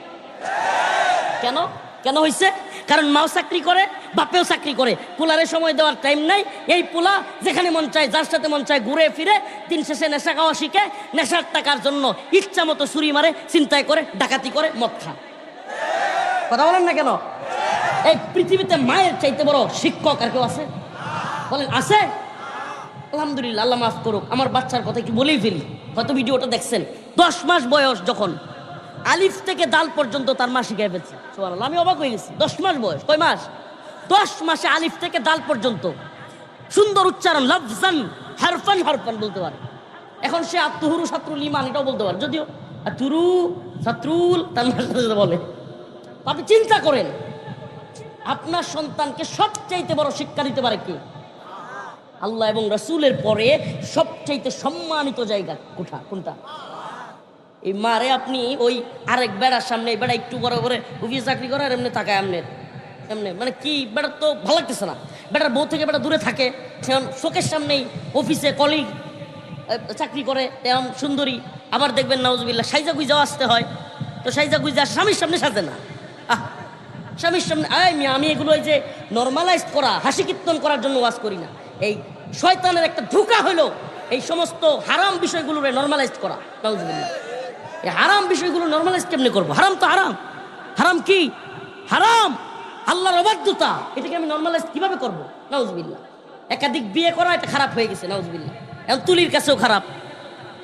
কেন? কেন হয়েছে? কারণ মাও চাকরি করে, বাপেও চাকরি করে, পোলারে সময় দেওয়ার টাইম নাই। এই পোলা যেখানে মন চায়, যার সাথে মন চায় ঘুরে ফিরে, দিন শেষে নেশা খাওয়া শিখে, নেশার টাকার জন্য ইচ্ছা মতো চুরি মারে, চিন্তায় করে, ডাকাতি করে, মদ খায়। কথা বলেন না কেন? এই পৃথিবীতে মায়ের চাইতে বড় শিক্ষক আর কেউ আছে? বলেন আছে? আলহামদুলিল্লাহ, আল্লাহ মাফ করুক। আমার বাচ্চার কথা একটু বলেই ফেলি, হয়তো ভিডিওটা দেখছেন। 10 মাস বয়স যখন, আলিফ থেকে দাল পর্যন্ত তার মা শিখাই ফেলছে। সুবহানাল্লাহ, আমি অবাক হয়ে গেছি। 10 মাস বয়স। কয় মাস? 10 মাসে আলিফ থেকে দাল পর্যন্ত সুন্দর উচ্চারণ, লফজান হারফান হারফান বলতে পারে। এখন সে আত্মহুরু ছাত্রুল ইমান এটাও বলতে পারে, যদিও আতুরু ছাত্রুল তার বলে। আপনি চিন্তা করেন, আপনার সন্তানকে সবচাইতে বড় শিক্ষা দিতে পারে কি? আল্লাহ এবং রাসূলের পরে সবচাইতে সম্মানিত জায়গা কোনটা? এই মারে আপনি ওই আরেক বেড়ার সামনে, বেড়া একটু বড় করে অফিসে চাকরি করে আর এমনি তাকায় এমনি মানে কি, বেড়ার তো ভালো লাগতেছে না। বেটার বউ থেকে বেটা দূরে থাকে, চোখের সামনেই অফিসে কলিগ চাকরি করে, এমন সুন্দরী। আবার দেখবেন নাউজুবিল্লাহ সাইজা গুইজাও আসতে হয়, তো সাইজা গুইজা স্বামীর সামনে সাজে না। স্বামীর সামনে আমি এগুলো এই যে নর্মালাইজ করা, হাসি কীর্তন করার জন্য ওয়াজ করি না। এই শয়তানের একটা ধোঁকা হলো এই সমস্ত হারাম বিষয়গুলো নর্মালাইজ করা। নাউজুবিল্লাহ, এই হারাম বিষয়গুলো নর্মালাইজ কেমনে করবো? হারাম তো হারাম। হারাম কি? হারাম, আল্লাহর অবাধ্যতা। এটাকে আমি নর্মালাইজ কিভাবে করবো? নাউজুবিল্লাহ। একাধিক বিয়ে করা এটা খারাপ হয়ে গেছে। নাউজুবিল্লাহ। এখন তুলির কাছেও খারাপ,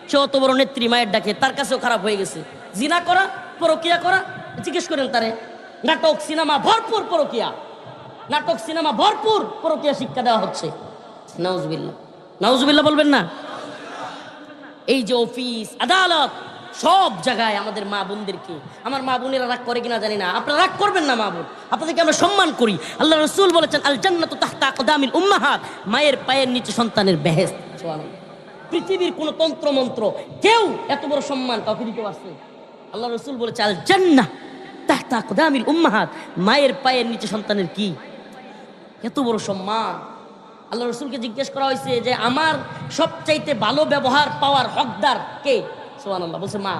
সে অত বড় নেত্রী, মায়ের ডাকে, তার কাছেও খারাপ হয়ে গেছে। জিনা করা, পরকিয়া করা, জিজ্ঞেস করেন তারে। নাটক সিনেমা ভরপুর পরকিয়া, নাটক সিনেমা ভরপুর পরকিয়া শিক্ষা দেওয়া হচ্ছে। নাউজুবিল্লাহ, নাউজুবিল্লাহ বলবেন না? এই যে অফিস আদালত সব জায়গায় আমাদের মা বোনদেরকে, আমার মা বোনেরা রাগ করে কিনা জানি না, আপনারা রাগ করবেন না। মা বোন আপনাদেরকে আমরা সম্মান করি। আল্লাহ রাসূল বলেছেন আল জান্নাতু তাহতা আকদামিল উম্মাহাত, মায়ের পায়ের নিচে সন্তানের বেহেশত। সুবহানাল্লাহ। পৃথিবীর কোন তন্ত্র মন্ত্র কেউ এত বড় সম্মান কাউকে দিতে পারছে? আল্লাহ রসুল বলেছে আল জান্নাহ তাহতা আকদামিল উম্মাহাত, মায়ের পায়ের নিচে সন্তানের কি এত বড় সম্মান। আল্লাহ রসুলকে জিজ্ঞেস করা হয়েছে যে আমার সবচাইতে ভালো ব্যবহার পাওয়ার হকদার কে? সুবহানাল্লাহ, বলছে মা।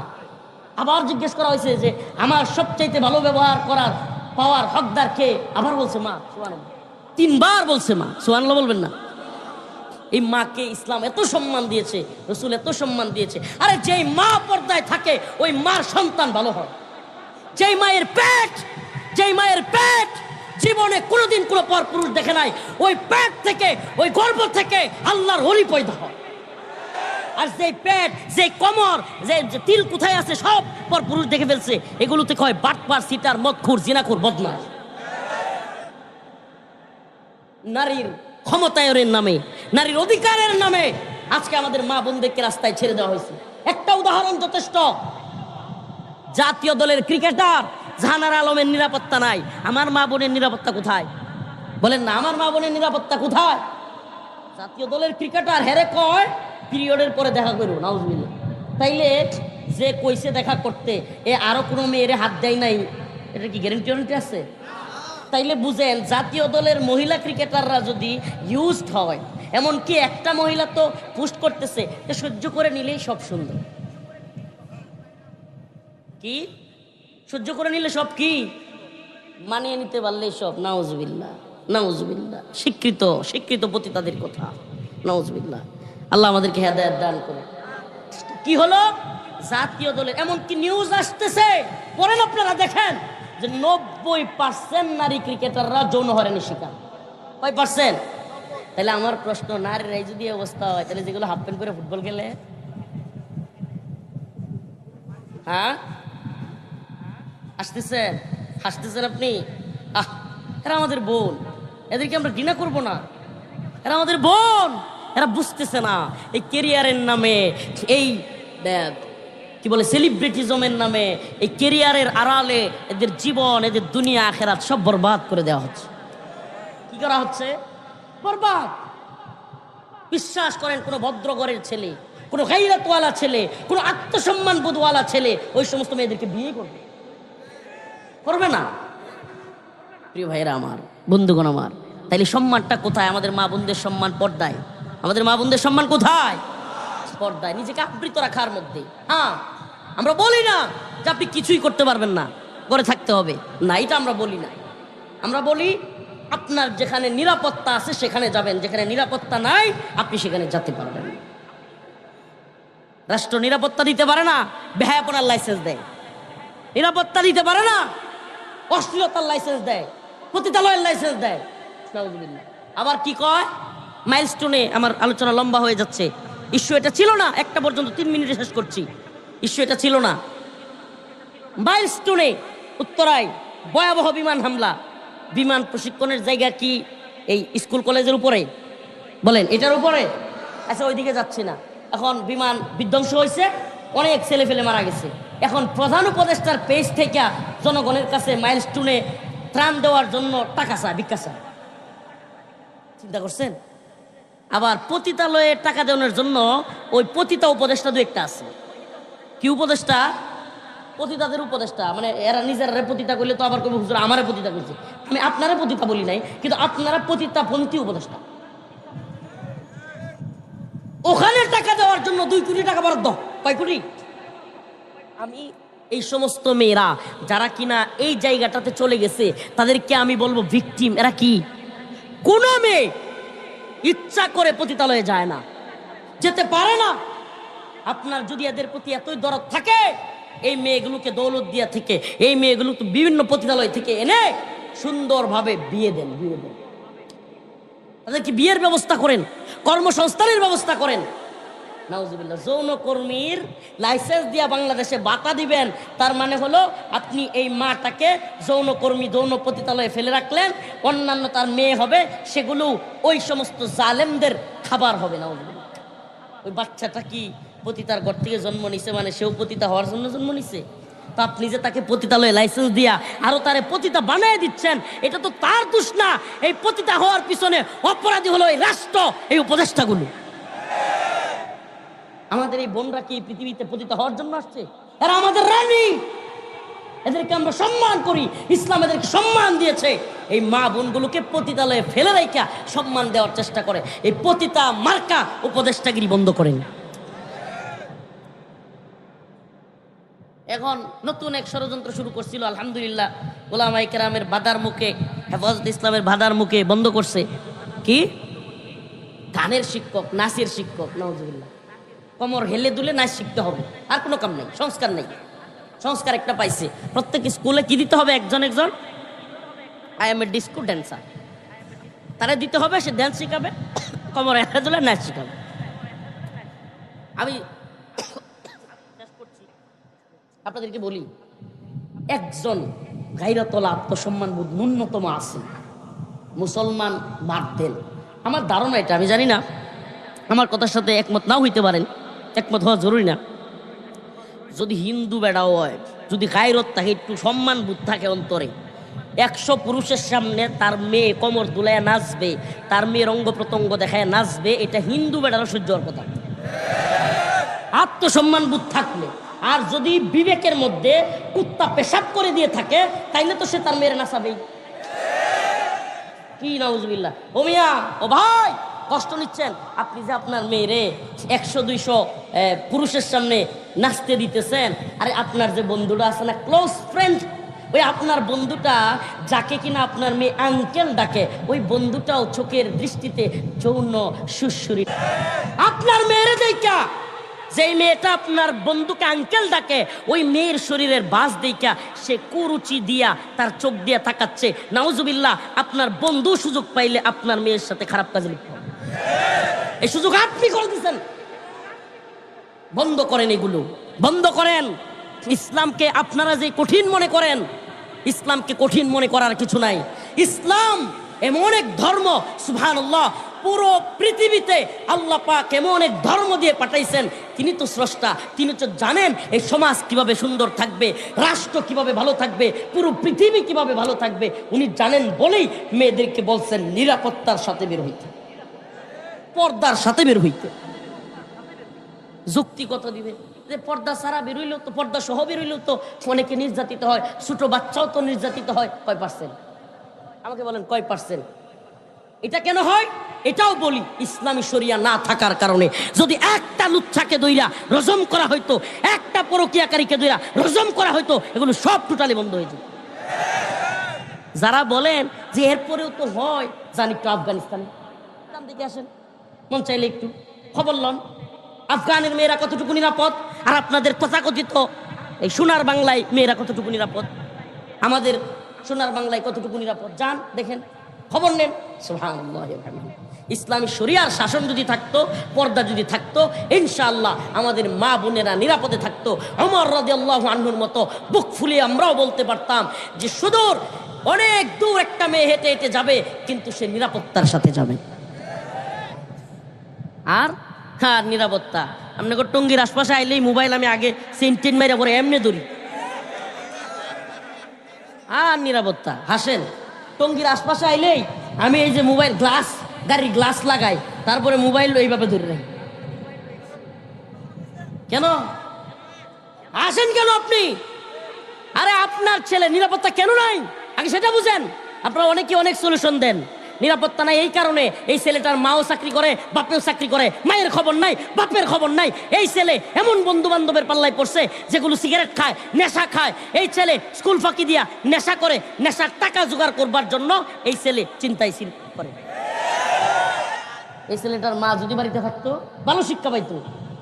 আবার জিজ্ঞেস করা হয়েছে যে আমার সবচাইতে ভালো ব্যবহার করার পাওয়ার হকদার কে? আবার বলছে মা। সুবহানাল্লাহ, 3 বার বলছে মা। সুবহানাল্লাহ বলবেন না? এই মাকে ইসলাম এত সম্মান দিয়েছে, রসুল এত সম্মান দিয়েছে। আরে যেই মা পর্দায় থাকে ওই মার সন্তান ভালো হয়। যেই মায়ের পেট জীবনে কোনোদিন কোনো পর পুরুষ দেখে নাই, ওই পেট থেকে ওই গর্ভ থেকে আল্লাহর ওলি পয়দা হয়। আর যেই পেট, যে কমর, যে তিল কোথায় আছে সব পর পুরুষ দেখে ফেলছে, এগুলোতে কয় বাটপার, সিটার, মদখোর, জিনাখোর, বদমাশ। নারীর ক্ষমতায়নের নামে, নারীর অধিকারের নামে আজকে আমাদের মা বোনদেরকে রাস্তায় ছেড়ে দেওয়া হয়েছে। একটা উদাহরণ যথেষ্ট। জাতীয় দলের ক্রিকেটার জাহানারা আলমের নিরাপত্তা নাই, আমার মা বোনের নিরাপত্তা কোথায়? বলেন না, আমার মা বোনের নিরাপত্তা কোথায়? জাতীয় দলের ক্রিকেটার হেরে কয় পিরিয়ডের পরে দেখা করো, নাউজুবিল্লাহ। তাইলে যে কইছে দেখা করতে, এ আরো কোনো মেয়েরে হাত দেয় নাই, এটা কি গ্যারেন্টি আছে? তাইলে বুঝেন, জাতীয় দলের মহিলা ক্রিকেটাররা যদি ইউজড হয়, এমনকি একটা মহিলা তো পোস্ট করতেছে যে সহ্য করে নিলেই সব সুন্দর। কি সহ্য করে নিলে সব কি মানিয়ে নিতে পারলেই সব? নাউজুবিল্লাহ, নাউজুবিল্লাহ। স্বীকৃত পতিতাদের কথা, নাউজুবিল্লাহ। আল্লাহ আমাদেরকে হেদায়েত দান করে। কি হলো? জাতীয় দলের এমনকি নিউজ আসতেছে, পড়েন আপনারা, দেখেন যে 90% নারী ক্রিকেটাররা যৌন হয়রানির শিকার। কয় পার্সেন্ট? তাহলে আমার প্রশ্ন, নারীর এই যদি অবস্থা হয়, তাহলে যেগুলো হাফ প্যান্ট করে ফুটবল খেলে, হ্যাঁ হাসতেছেন আপনি? এরা আমাদের বোন, এদেরকে আমরা ঘৃণা করবো না? এরা আমাদের বোন, এরা বুঝতেছে না এই কেরিয়ারের নামে, এই কি বলে সেলিব্রিটিজমের নামে, এই কেরিয়ারের আড়ালে এদের জীবন, এদের দুনিয়া আখেরাত সব বরবাদ করে দেওয়া হচ্ছে। কি করা হচ্ছে? বরবাদ। বিশ্বাস করেন, কোনো ভদ্রঘরের ছেলে, কোনো গাইরাতওয়ালা ছেলে, কোনো আত্মসম্মান বোধওয়ালা ছেলে ওই সমস্ত মেয়েদেরকে বিয়ে করবে না। প্রিয় ভাইরা আমার, বন্ধুগণ আমার, তাইলে সম্মানটা কোথায়? আমাদের মা বোনদের সম্মান পর্দায়। আমাদের মা বোনদের সম্মান কোথায়? পর্দায়, নিজেকে আবৃত রাখার মধ্যে। হ্যাঁ, আমরা বলি না যে আপনি কিছুই করতে পারবেন না, করে থাকতে হবে না, এটা আমরা বলি না। আমরা বলি আপনার যেখানে নিরাপত্তা আছে সেখানে যাবেন, যেখানে নিরাপত্তা নাই আপনি সেখানে যেতে পারবেন না। রাষ্ট্র নিরাপত্তা দিতে পারে না, বেহায়াপনার লাইসেন্স দেয়। নিরাপত্তা দিতে পারে না, অশ্লীলতার লাইসেন্স দেয়, পতিতালয়ের লাইসেন্স দেয়। আবার কি কয়? মাইলস্টোনে, আমার আলোচনা লম্বা হয়ে যাচ্ছে, ইস্যু এটা ছিল না, একটা পর্যন্ত 3 মিনিটে শেষ করছি। ইস্যু এটা ছিল না। মাইলস্টোনে উত্তরায় ভয়াবহ বিমান হামলা। বিমান প্রশিক্ষণের জায়গা কি এই স্কুল কলেজের উপরে? বলেন, এটার উপরে? আচ্ছা, ওইদিকে যাচ্ছি না। এখন বিমান বিধ্বংস হয়েছে, অনেক ছেলে ফেলে মারা গেছে। এখন প্রধান উপদেষ্টার পেজ থেকে জনগণের কাছে মাইলস্টোনে ত্রাণ দেওয়ার জন্য টাকা চায়, ভিক্ষা চায়। চিন্তা করছেন? আবার পতিতালয়ে টাকা দেওয়ার জন্য ওই পতিতা উপদেষ্টা 2-1টা আছে। কি উপদেষ্টা? পতিতাদের উপদেষ্টা। মানে এরা নিজেরা পতিতা করলে তো আবার কবি হুজুর আমারে পতিতা করছে। আমি আপনারা পতিতা বলি নাই, কিন্তু আপনারা পতিতাপন্থী উপদেষ্টা। ওখানে টাকা দেওয়ার জন্য 2 কোটি টাকা বরাদ্দ। কয় কোটি? আমি এই সমস্ত মেয়েরা যারা কিনা এই জায়গাটাতে চলে গেছে তাদেরকে আমি বলবো ভিকটিম। এরা কি? কোন মেয়ে ইচ্ছা করে পতিতালয়ে যায় না, যেতে পারে না। আপনার যদি এদের প্রতি এতই দরদ থাকে, এই মেয়েগুলোকে দৌলত দিয়া থেকে, এই মেয়েগুলোকে বিভিন্ন পতিতালয় থেকে এনে সুন্দরভাবে বিয়ে দেন। তাদেরকে বিয়ের ব্যবস্থা করেন, কর্মসংস্থানের ব্যবস্থা করেন। নাউজুবিল্লাহ। যৌনকর্মীর লাইসেন্স দিয়া বাংলাদেশে বাতা দিবেন, তার মানে হলো আপনি এই মাটাকে যৌনকর্মী, যৌন পতিতালয়ে ফেলে রাখলেন, অন্যান্য তার মেয়ে হবে, সেগুলো ওই সমস্ত জালেমদের খাবার হবে। নাউজুবিল্লাহ। ওই বাচ্চাটা কি পতিতার ঘর থেকে জন্ম নিছে, মানে সেও পতিতা হওয়ার জন্য জন্ম নিছে? তো আপনি যে তাকে পতিতালয়ে লাইসেন্স দিয়া আরো তারে পতিতা বানিয়ে দিচ্ছেন, এটা তো তার দোষ না। এই পতিতা হওয়ার পিছনে অপরাধী হলো এই রাষ্ট্র, এই উপদেষ্টাগুলো। আমাদের এই বোনরা কি পৃথিবীতে পতিত হওয়ার জন্য আসছে? এরা আমাদের রানী, এদেরকে আমরা সম্মান করি, ইসলাম এদেরকে সম্মান দিয়েছে। এই মা বোনগুলোকে পতিতালয়ে ফেলে রেখা সম্মান দেওয়ার চেষ্টা করে। এই পতিতা মার্কা উপদেষ্টাগিরি বন্ধ করেন। এখন নতুন এক ষড়যন্ত্র শুরু করছিল, আলহামদুলিল্লাহ ওলামায়ে কেরামের বাধার মুখে, হেফাজতে ইসলামের বাধার মুখে বন্ধ করছে। কি? গানের শিক্ষক, নাচের শিক্ষক, নাউজুবিল্লাহ। কোমর হেলে দুলে নাচ শিখতে হবে, আর কোনো কাম নাই, সংস্কার নেই। সংস্কার একটা পাইছে, প্রত্যেক স্কুলে কি দিতে হবে? একজন একজন I M A disco dancer, তারা দিতে হবে। সে ড্যান্স শিখাবে, কোমর হেলে দুলে নাচ শিখাবে। আমি আপনাদেরকে বলি, একজন গায়রাতওয়ালা আত্মসম্মানবোধ ন্যূনতম আছে মুসলমান বাদ দেন। আমার ধারণা এটা, আমি জানি না, আমার কথার সাথে একমত নাও হইতে পারেন, একমত হওয়া জরুরি না। যদি হিন্দু বেড়াও হয়, যদি গায়রত থাকে, একটু সম্মানবোধ থাকে অন্তরে, 100 পুরুষের সামনে তার মেয়ে কোমর দুলায় নাচবে, তার মেয়ের অঙ্গ প্রত্যঙ্গ দেখায় নাচবে, এটা হিন্দু বেড়ারও সহ্য হওয়ার কথা, আত্মসম্মানবোধ থাকলে। আর যদি বিবেকের মধ্যে কুত্তা পেশাব করে দিয়ে থাকে, তাইলে তো সে তার মেয়ের নাচাবেই। কি নাউজুবিল্লাহ! ও মিয়া, ও ভাই, কষ্ট নিচ্ছেন আপনি যে আপনার মেয়েরে 100-200 পুরুষের সামনে নাচতে দিতেছেন। আরে আপনার যে বন্ধুটা আছে না, ক্লোজ ফ্রেন্ড, ওই আপনার বন্ধুটা যাকে কিনা আপনার মেয়ে আঙ্কেল ডাকে, ওই বন্ধুটাও চোখের দৃষ্টিতে যৌন সুশ্রী। আপনার মেয়েরে দেখা যেই মেয়েটা আপনার বন্ধুকে আঙ্কেল ডাকে, ওই মেয়ের শরীরের বাস দেখা সে কুরুচি দিয়া তার চোখ দিয়া তাকাচ্ছে। নাউজুবিল্লাহ! আপনার বন্ধু সুযোগ পাইলে আপনার মেয়ের সাথে খারাপ কাজে লিপ্ত হবে। এই সুযোগ আপনি করে দিচ্ছেন। বন্ধ করেন, এগুলো বন্ধ করেন। ইসলামকে আপনারা যে কঠিন মনে করেন, ইসলামকে কঠিন মনে করার কিছু নাই। ইসলাম এমন এক ধর্ম, সুবহানাল্লাহ, পুরো পৃথিবীতে আল্লাহ পাক এমন এক ধর্ম দিয়ে পাঠাইছেন। তিনি তো স্রষ্টা, তিনি তো জানেন এই সমাজ কিভাবে সুন্দর থাকবে, রাষ্ট্র কিভাবে ভালো থাকবে, পুরো পৃথিবী কিভাবে ভালো থাকবে। উনি জানেন বলেই মেয়েদেরকে বলছেন নিরাপত্তার সাথে বের হইতে, পর্দার সাথে বের হইতে। যুক্তি কত দিবে যে পর্দা ছাড়া বেরোইলেও তো, পর্দা সহ বেরোইলেও তো অনেকে নির্যাতিত হয়, ছোট বাচ্চাও তো নির্যাতিত হয়। কয় পার্সেন্ট? আমাকে বলেন কয় পার্সেন্ট? এটা কেন হয়? এটাও বলি, ইসলামী শরিয়া না থাকার কারণে। যদি একটা লুচ্ছাকে দইরা রজম করা হইতো, একটা পরকীয়াকারীকে দইরা রজম করা হইতো, এগুলো সব টোটালি বন্ধ হয়ে যেত। যারা বলেন যে এরপরেও তো হয়, জানি একটু আফগানিস্তান দিকে আসেন, মন চাইলে একটু খবর লন, আফগানের মেয়েরা কতটুকু নিরাপদ, আর আপনাদের তথাকথিত এই সোনার বাংলায় মেয়েরা কতটুকু নিরাপদ, আমাদের সোনার বাংলায় কতটুকু নিরাপদ, যান দেখেন, খবর নেন। সুবহানাল্লাহ। ইসলামী শরিয়ার শাসন যদি থাকতো, পর্দা যদি থাকতো, ইনশাআল্লাহ আমাদের মা বোনেরা নিরাপদে থাকতো। ওমর রাদিয়াল্লাহু আনহুর মতো বুক ফুলিয়ে আমরাও বলতে পারতাম যে সুদূর অনেক দূর একটা মেয়ে হেঁটে হেঁটে যাবে, কিন্তু সে নিরাপত্তার সাথে যাবে। আর হ্যাঁ, নিরাপত্তা আপনাকে টঙ্গির আশপাশে আইলেই মোবাইল আমি আগে সেন্টেন মেরে পরে এমনি ধরি। আর নিরাপত্তা হাসেন, টঙ্গির আশপাশে আইলেই আমি এই যে মোবাইল গ্লাস, গাড়ির গ্লাস লাগাই, তারপরে মোবাইল এইভাবে ধরে রাখি। কেন আসেন কেন আপনি? আরে আপনার ছেলে নিরাপত্তা কেন নাই আগে সেটা বুঝেন। আপনারা অনেকে অনেক সলিউশন দেন। নিরাপত্তা নাই এই কারণে, এই ছেলেটার মাও চাকরি করে, বাপেও চাকরি করে, মায়ের খবর নাই, বাপের খবর নাই। এই ছেলে এমন বন্ধু বান্ধবের পাল্লায় পড়ছে যেগুলো সিগারেট খায়, নেশা খায়। এই ছেলে স্কুল ফাঁকি দিয়া নেশা করে, নেশার টাকা জোগাড় করবার জন্য এই ছেলে চিন্তায় করে। এই ছেলেটার মা যদি বাড়িতে থাকতো ভালো শিক্ষা পাইতো।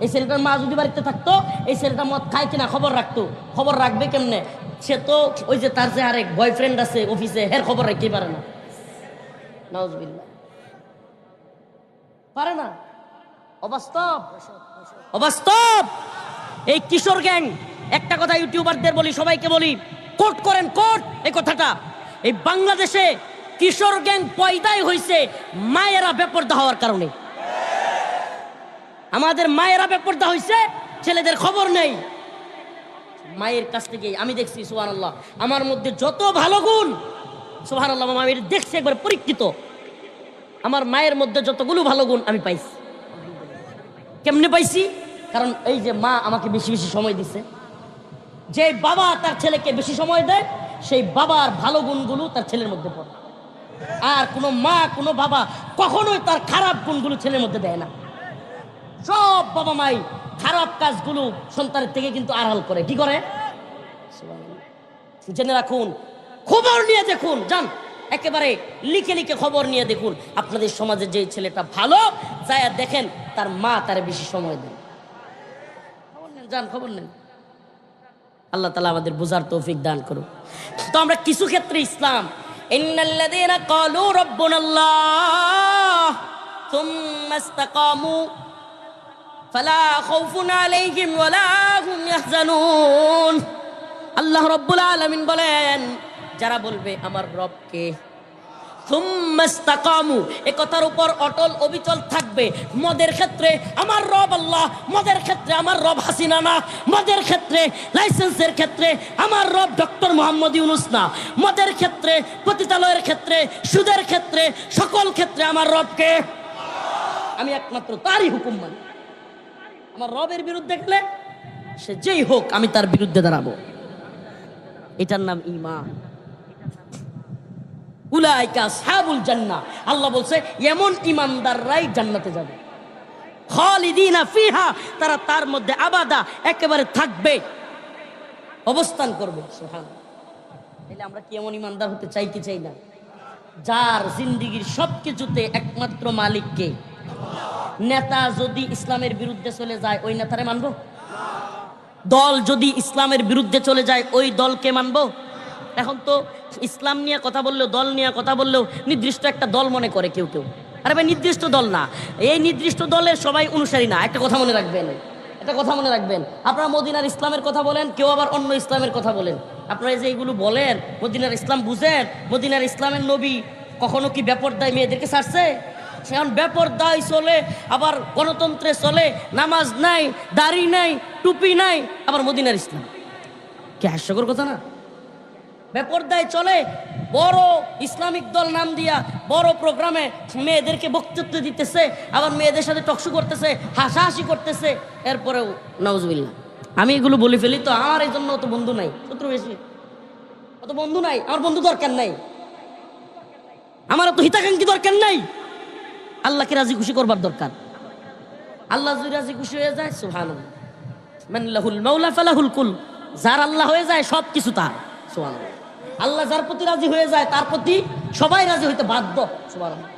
এই ছেলেটার মা যদি বাড়িতে থাকতো, এই ছেলেটা মদ খায় কিনা খবর রাখতো। খবর রাখবে কেমনে? সে তো ওই যে তার যে আরেক বয়ফ্রেন্ড আছে অফিসে, এর খবর রাখতেই পারে না। নাউজুবিল্লাহ, পারে না। অবাস্তব, অবাস্তব। এই কিশোর গ্যাং, একটা কথা ইউটিউবারদের বলি, সবাইকে বলি, কোট করেন, কোট এই কথাটা। এই বাংলাদেশে কিশোর গ্যাং পয়দাই হয়েছে মায়েরা বেপরদা হওয়ার কারণে। আমাদের মায়েরা বেপরদা হয়েছে, ছেলেদের খবর নেই। মায়ের কাছ থেকে আমি দেখছি, সুবহানাল্লাহ, আমার মধ্যে যত ভালো গুণ, সুবহানাল্লাহ, আমি দেখছি একবার পরীক্ষিত, আমার মায়ের মধ্যে যতগুলো ভালো গুণ আমি পাইছি। কেমনে পাইছি? কারণ এই যে মা আমাকে বেশি বেশি সময় দিছে। যে বাবা তার ছেলেকে বেশি সময় দেয়, সেই বাবার ভালো গুণগুলো তার ছেলের মধ্যে পড়ে। আর কোনো মা কোনো বাবা কখনোই তার খারাপ গুণগুলো ছেলের মধ্যে দেয় না। সব বাবা মাই খারাপ কাজগুলো সন্তানের থেকে কিন্তু আড়াল করে। কি করে? জেনে রাখুন, খবর নিয়ে দেখুন, যান একেবারে লিখে লিখে খবর নিয়ে দেখুন, আপনাদের সমাজে যে ছেলেটা ভালো যায় দেখেন তার মা তার বেশি সময় দেন। খবর নেন, যান খবর নেন। আল্লাহ তাআলা আমাদের বুঝার তৌফিক দান করুন। তো আমরা কিছু ক্ষেত্রে ইসলাম, ইন্নাল্লাযীনা ক্বালু রাব্বুনাল্লাহ সুম্মা ইসতাকামু ফালা খাউফুন আলাইহিম ওয়ালা হুম ইয়াহজানুন। আল্লাহ রাব্বুল আলামিন বলেন, যারা বলবে আমার রবকে, সুম্মা ইসতাকামু, এ কথার উপর অটল অবিচল থাকবে। মদের ক্ষেত্রে আমার রব আল্লাহ, মদের ক্ষেত্রে আমার রব হাসিনা না, মদের ক্ষেত্রে লাইসেন্সের ক্ষেত্রে আমার রব ডক্টর মোহাম্মদ ইউনূস না, মদের ক্ষেত্রে, পতিতালয়ের ক্ষেত্রে, সুদের ক্ষেত্রে, সকল ক্ষেত্রে আমার রবকে, আমি একমাত্র তারই হুকুম মানি। আমার রবের বিরুদ্ধে গেলে সে যেই হোক আমি তার বিরুদ্ধে দাঁড়াবো। এটার নাম ঈমান। উলাইকা আসহাবুল জান্নাহ, আল্লাহ বলছে এমন ঈমানদাররাই জান্নাতে যাবে। খালিদিনা ফিহা, তারা তার মধ্যে আবাদা, একেবারে থাকবে, অবস্থান করবে। সুবহানাল্লাহ। তাহলে আমরা কি এমন ঈমানদার হতে চাই কি চাই না? যার জিন্দেগীর সবকিছুতে একমাত্র মালিক কে? নেতা যদি ইসলামের বিরুদ্ধে চলে যায় ওই নেতারে মানবো? দল যদি ইসলামের বিরুদ্ধে চলে যায় ওই দলকে মানবো? এখন তো ইসলাম নিয়ে কথা বললেও, দল নিয়ে কথা বললেও নির্দিষ্ট একটা দল মনে করে কেউ কেউ। আরে ভাই, নির্দিষ্ট দল না, এই নির্দিষ্ট দলের সবাই অনুসারী না। একটা কথা মনে রাখবেন, একটা কথা মনে রাখবেন, আপনারা মদিনার ইসলামের কথা বলেন, কেউ আবার অন্য ইসলামের কথা বলেন। আপনারা যে এইগুলো বলেন, মদিনার ইসলাম বুঝেন? মদিনার ইসলামের নবী কখনো কি বেপরদায় মেয়েদেরকে ছাড়ছে? এখন বেপরদায় চলে, আবার গণতন্ত্রে চলে, নামাজ নাই, দাড়ি নাই, টুপি নাই, আবার মদিনার ইসলাম। কি হাস্যকর কথা না? বেপরদায় চলে, বড় ইসলামিক দল নাম দিয়া বড় প্রোগ্রামে মেয়েদেরকে বক্তৃত্ব দিতেছে, আবার মেয়েদের সাথে টকশো করতেছে, হাসাহাসি করতেছে। এরপরেও নাউজুবিল্লাহ, আমি এগুলো বলে ফেলি তো আমার এই জন্য অত বন্ধু নাই, শত্রু বেশি, অত বন্ধু নাই, আমার বন্ধু দরকার নাই, আমার অত হিতাকাঙ্ক্ষী দরকার নাই। আল্লাহকে রাজি খুশি করবার দরকার। আল্লাহ যদি রাজি খুশি হয়ে যায়, সুবহানাল্লাহ, মান লাহুল মাওলা ফালাহুল কুল, যার আল্লাহ হয়ে যায় সব কিছু তার। সুবহানাল্লাহ। আল্লাহ যার প্রতি রাজি হয়ে যায় তার প্রতি সবাই রাজি হইতে বাধ্য। সুবহানাল্লাহ।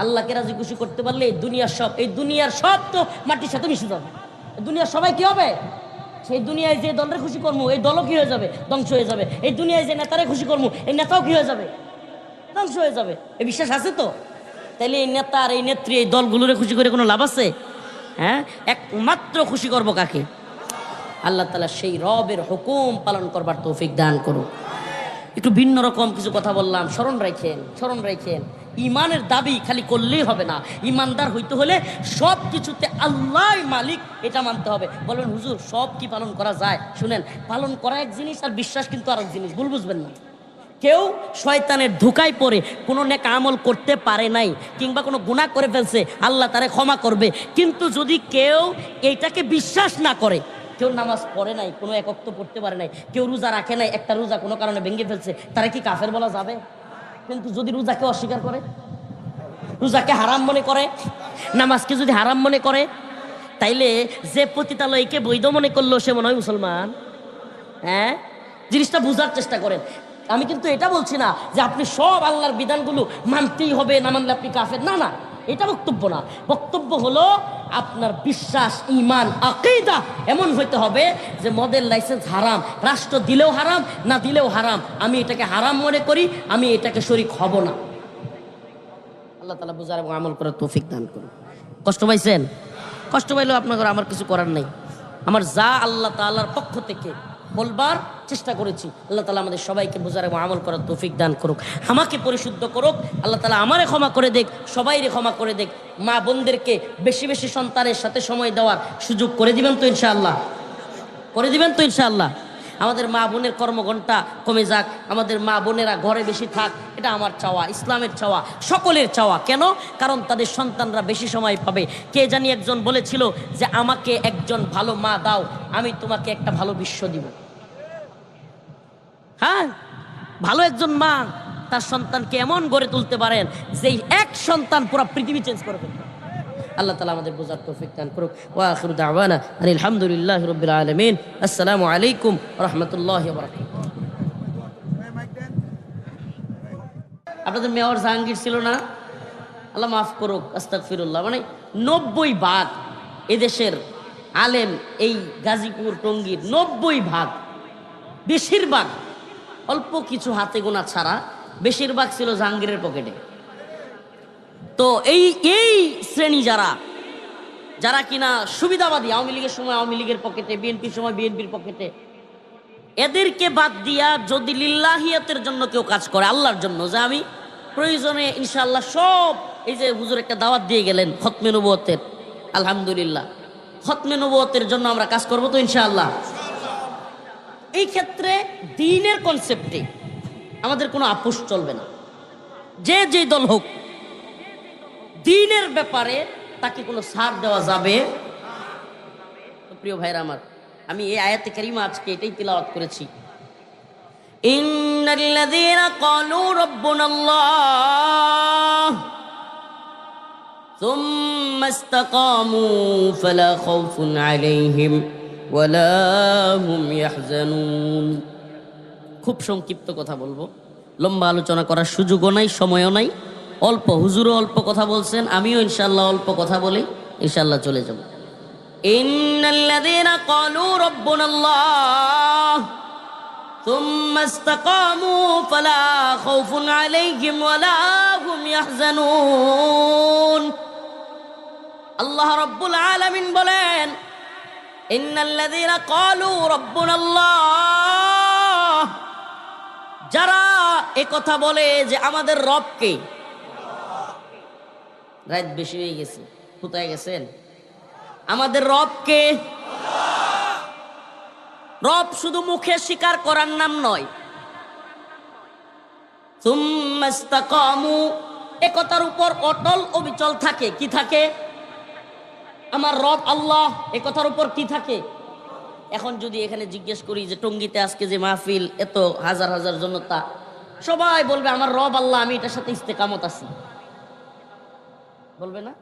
আল্লাহকে রাজি খুশি করতে পারলে এই দুনিয়ার সব তো মাটির সাথে মিশে যাবে। দুনিয়ার সবাই কি হবে? সেই দুনিয়ায় যে দলের খুশি কর্ম, এই দলও কি হয়ে যাবে? ধ্বংস হয়ে যাবে। এই দুনিয়ায় যে নেতারে খুশি কর্ম, এই নেতাও কি হয়ে যাবে? ধ্বংস হয়ে যাবে। এই বিশ্বাস আছে তো? তাইলে এই নেতার, এই নেত্রী, এই দলগুলোরে খুশি করে কোনো লাভ আছে? হ্যাঁ, একমাত্র খুশি করবো কাকে? আল্লাহ তাআলা সেই রবের হুকুম পালন করবার তৌফিক দান করুন। একটু ভিন্ন রকম কিছু কথা বললাম, স্মরণ রাখেন। ইমানের দাবি খালি করলেই হবে না, ইমানদার হইতে হলে সব কিছুতে আল্লাহই মালিক এটা মানতে হবে। বলবেন হুজুর সব কি পালন করা যায়? শুনেন, পালন করা এক জিনিস আর বিশ্বাস কিন্তু আরেক জিনিস, ভুল বুঝবেন না। কেউ শয়তানের ধোঁকায় পড়ে কোনো নেক আমল করতে পারে নাই, কিংবা কোনো গুনাহ করে ফেলছে, আল্লাহ তারে ক্ষমা করবে। কিন্তু যদি কেউ এইটাকে বিশ্বাস না করে, কেউ নামাজ পড়ে নাই, কোনো এক ওয়াক্ত পড়তে পারে নাই, কেউ রোজা রাখে নাই, একটা রোজা কোনো কারণে ভেঙে ফেলছে, তারা কি কাফের বলা যাবে? কিন্তু যদি রোজাকে অস্বীকার করে, রোজাকে হারাম মনে করে, নামাজকে যদি হারাম মনে করে, তাইলে যে পতিতালয়কে বৈধ মনে করলো সে মনে হয় মুসলমান? হ্যাঁ, জিনিসটা বুঝার চেষ্টা করেন। আমি কিন্তু এটা বলছি না যে আপনি সব আল্লাহর বিধানগুলো মানতেই হবে, না মানলে আপনি কাফের, না না, এটা বক্তব্য না। বক্তব্য হলো আপনার বিশ্বাস, ঈমান, আকীদা এমন হইতে হবে যে মদের লাইসেন্স হারাম, রাষ্ট্র দিলেও হারাম, না দিলেও হারাম, আমি এটাকে হারাম মনে করি, আমি এটাকে শরীক হব না। আল্লাহ তাআলা বুঝার এবং আমল করার তৌফিক দান করুন। কষ্ট পাইছেন? কষ্ট পাইলেও আপনাদের আমার কিছু করার নেই। আমার যা আল্লাহ তাআলার পক্ষ থেকে বলবার চেষ্টা করেছি, আল্লাহ তাআলা আমাদের সবাইকে বোঝার এবং আমল করার তৌফিক দান করুক, আমাকে পরিশুদ্ধ করুক। আল্লাহ তাআলা আমারে ক্ষমা করে দেখ, সবাইরে ক্ষমা করে দেখ। মা বোনদেরকে বেশি বেশি সন্তানের সাথে সময় দেওয়ার সুযোগ করে দিবেন তো ইনশাআল্লাহ? করে দিবেন তো ইনশাআল্লাহ? আমাদের মা বোনের কর্মঘণ্টা কমে যাক, আমাদের মা বোনেরা ঘরে বেশি থাক, এটা আমার চাওয়া, ইসলামের চাওয়া, সকলের চাওয়া। কেন? কারণ তাদের সন্তানরা বেশি সময় পাবে। কে জানি একজন বলেছিল যে আমাকে একজন ভালো মা দাও, আমি তোমাকে একটা ভালো বিশ্ব দিব। হ্যাঁ, ভালো একজন মা তার সন্তানকে এমন গড়ে তুলতে পারেন যে এক সন্তান পুরো পৃথিবী চেঞ্জ করে ফেলবে। আল্লাহ তাআলা আমাদের বোঝার তৌফিক দান করুক। ওয়া আখিরু দাওয়ানা আলহামদুলিল্লাহি রাব্বিল আলামিন। আসসালামু আলাইকুম ওয়া রাহমাতুল্লাহি ওয়া বারাকাতুহু। আপনাদের মেয়র জাহাঙ্গীর ছিল না? আল্লাহ মাফ করুক, আস্তাগফিরুল্লাহ। মানে 90% এদেশের আলেম এই গাজীপুর টঙ্গীর 90% বেশিরভাগ, অল্প কিছু হাতে গোনা ছাড়া বেশিরভাগ ছিল জাহাঙ্গীরের পকেটে। তো এই শ্রেণী যারা কিনা সুবিধাবাদী, আওয়ামী লীগের সময় আওয়ামী লীগের পকেটে, বিএনপির সময় বিএনপির পকেটে, এদেরকে বাদ দিয়া যদি লিল্লাহিয়াতের জন্য কেউ কাজ করে, আল্লাহর জন্য, যে আমি প্রয়োজনে ইনশাআল্লাহ সব, এই যে হুজুর একটা দাওয়াত দিয়ে গেলেন খতমে নবুয়তের, আলহামদুলিল্লাহ, খতমে নবুয়তের জন্য আমরা কাজ করবো তো ইনশাআল্লাহ। এই ক্ষেত্রে দ্বীনের কনসেপ্টে আমাদের কোনো আপোষ চলবে না। যে দল হোক, দ্বীনের ব্যাপারে তাকে কোনো ছাড় দেওয়া যাবে। প্রিয় ভাইরা আমার, আমি এই আয়াতে কারিমা আজকে এটাই তিলাওয়াত করেছি। ইন্নাল্লাযীনা ক্বালু রাব্বুনাল্লাহ সুম্মা ইসতাকামু ফালা খাউফুন আলাইহিম ওয়ালা হুম ইয়াহজানুন। খুব সংক্ষিপ্ত কথা বলবো, লম্বা আলোচনা করার সুযোগও নাই, সময়ও নাই। অল্প, হুজুরও অল্প কথা বলছেন, আমিও ইনশাআল্লাহ অল্প কথা বলি, ইনশাআল্লাহ চলে যাব। ইন্নাল্লাযীনা ক্বালু রাব্বুনাল্লাহ সুম্মা ইসতাকামু ফালা খাউফুন আলাইহিম ওয়ালা হুম ইয়াহজানুন। আল্লাহ রাব্বুল আলামিন বলেন, ইন্নাল্লাযীনা ক্বালু রাব্বুনাল্লাহ, যারা এই কথা বলে যে আমাদের রবকে, রাত বেশি হয়ে গেছে, কোথায় গেছেন? আমাদের রবকে, রব শুধু মুখে স্বীকার করার নাম নয়। সুম্মা ইসতাকামু, এ কথার উপর অটল অবিচল থাকে। কি থাকে? আমার রব আল্লাহ, এ কথার উপর কি থাকে? এখন যদি এখানে জিজ্ঞেস করি যে টঙ্গীতে আজকে যে মাহফিল, এত হাজার হাজার জনতা, সবাই বলবে আমার রব আল্লাহ, আমি এটার সাথে ইস্তেকামত আছি, বলবে না?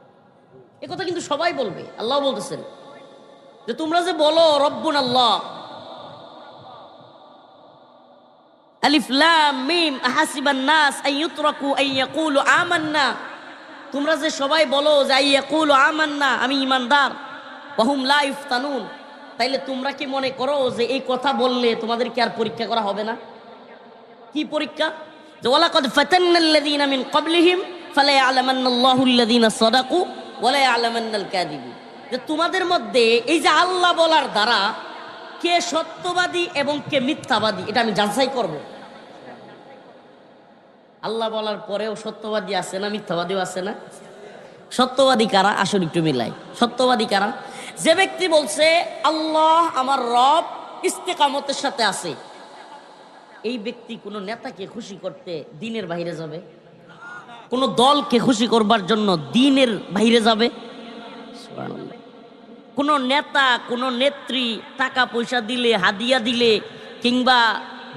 এ কথা কিন্তু সবাই বলবে। আল্লাহ বলতেছেন যে তোমরা যে বলো রব্বুন আল্লাহ, আলিফ লাম মিম আহাসিবান নাস আন ইউতরাকু আন ইয়াকুলু আমান্না, তোমরা যে সবাই বলো যে আন ইয়াকুলু আমান্না, আমি ঈমানদার, ওয়া হুম লা ইফতানুন, তাইলে তোমরা কি মনে করো যে এই কথা বললে তোমাদেরকে আর পরীক্ষা করা হবে না? কি পরীক্ষা? যে ওয়ালাকাদ ফাতান্নাল্লাযীনা মিন ক্বাবলিহিম ফালা ইয়ালামান্নাল্লাহুল্লাযীনা সাদাকু ওয়া লা ইয়ালামান্নাল কাযিবিন। যে তোমাদের মধ্যে এই যে আল্লাহ বলার দ্বারা কে সত্যবাদী এবং কে মিথ্যাবাদী, এটা আমি যাচাই করব। আল্লাহ বলার পরেও সত্যবাদী আছে না, মিথ্যাবাদীও আছে না? সত্যবাদী কারা? আসুন একটু মিলাই। সত্যবাদী কারা? যে ব্যক্তি বলছে আল্লাহ আমার রব ইস্তেকামতের সাথে আছে, এই ব্যক্তি কোনো নেতাকে খুশি করতে দ্বীনের বাইরে যাবে? কোনো দলকে খুশি করবার জন্য দ্বীনের বাইরে যাবে? সুবহানাল্লাহ। কোনো নেতা, কোনো নেত্রী টাকা পয়সা দিলে, হাদিয়া দিলে, কিংবা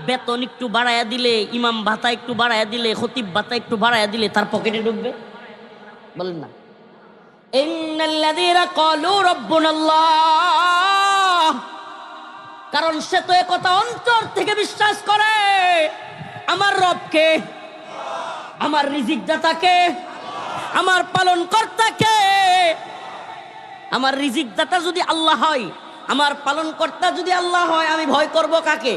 বেতন একটু বাড়াইয়া দিলে, ইমাম ভাতা একটু বাড়াইয়া দিলে, খতিব ভাতা একটু বাড়াইয়া দিলে তার পকেটে ঢুকবে? বলেন না। ইন্নাল্লাযীনা ক্বালু রাব্বুনাল্লাহ, কারণ সে তো একথা অন্তর থেকে বিশ্বাস করে আমার রবকে, আমার রিজিক দাতাকে, আমার পালন কর্তাকে। আমার রিজিক দাতা যদি আল্লাহ হয়, আমার পালন কর্তা যদি আল্লাহ হয়, আমি ভয় করব কাকে?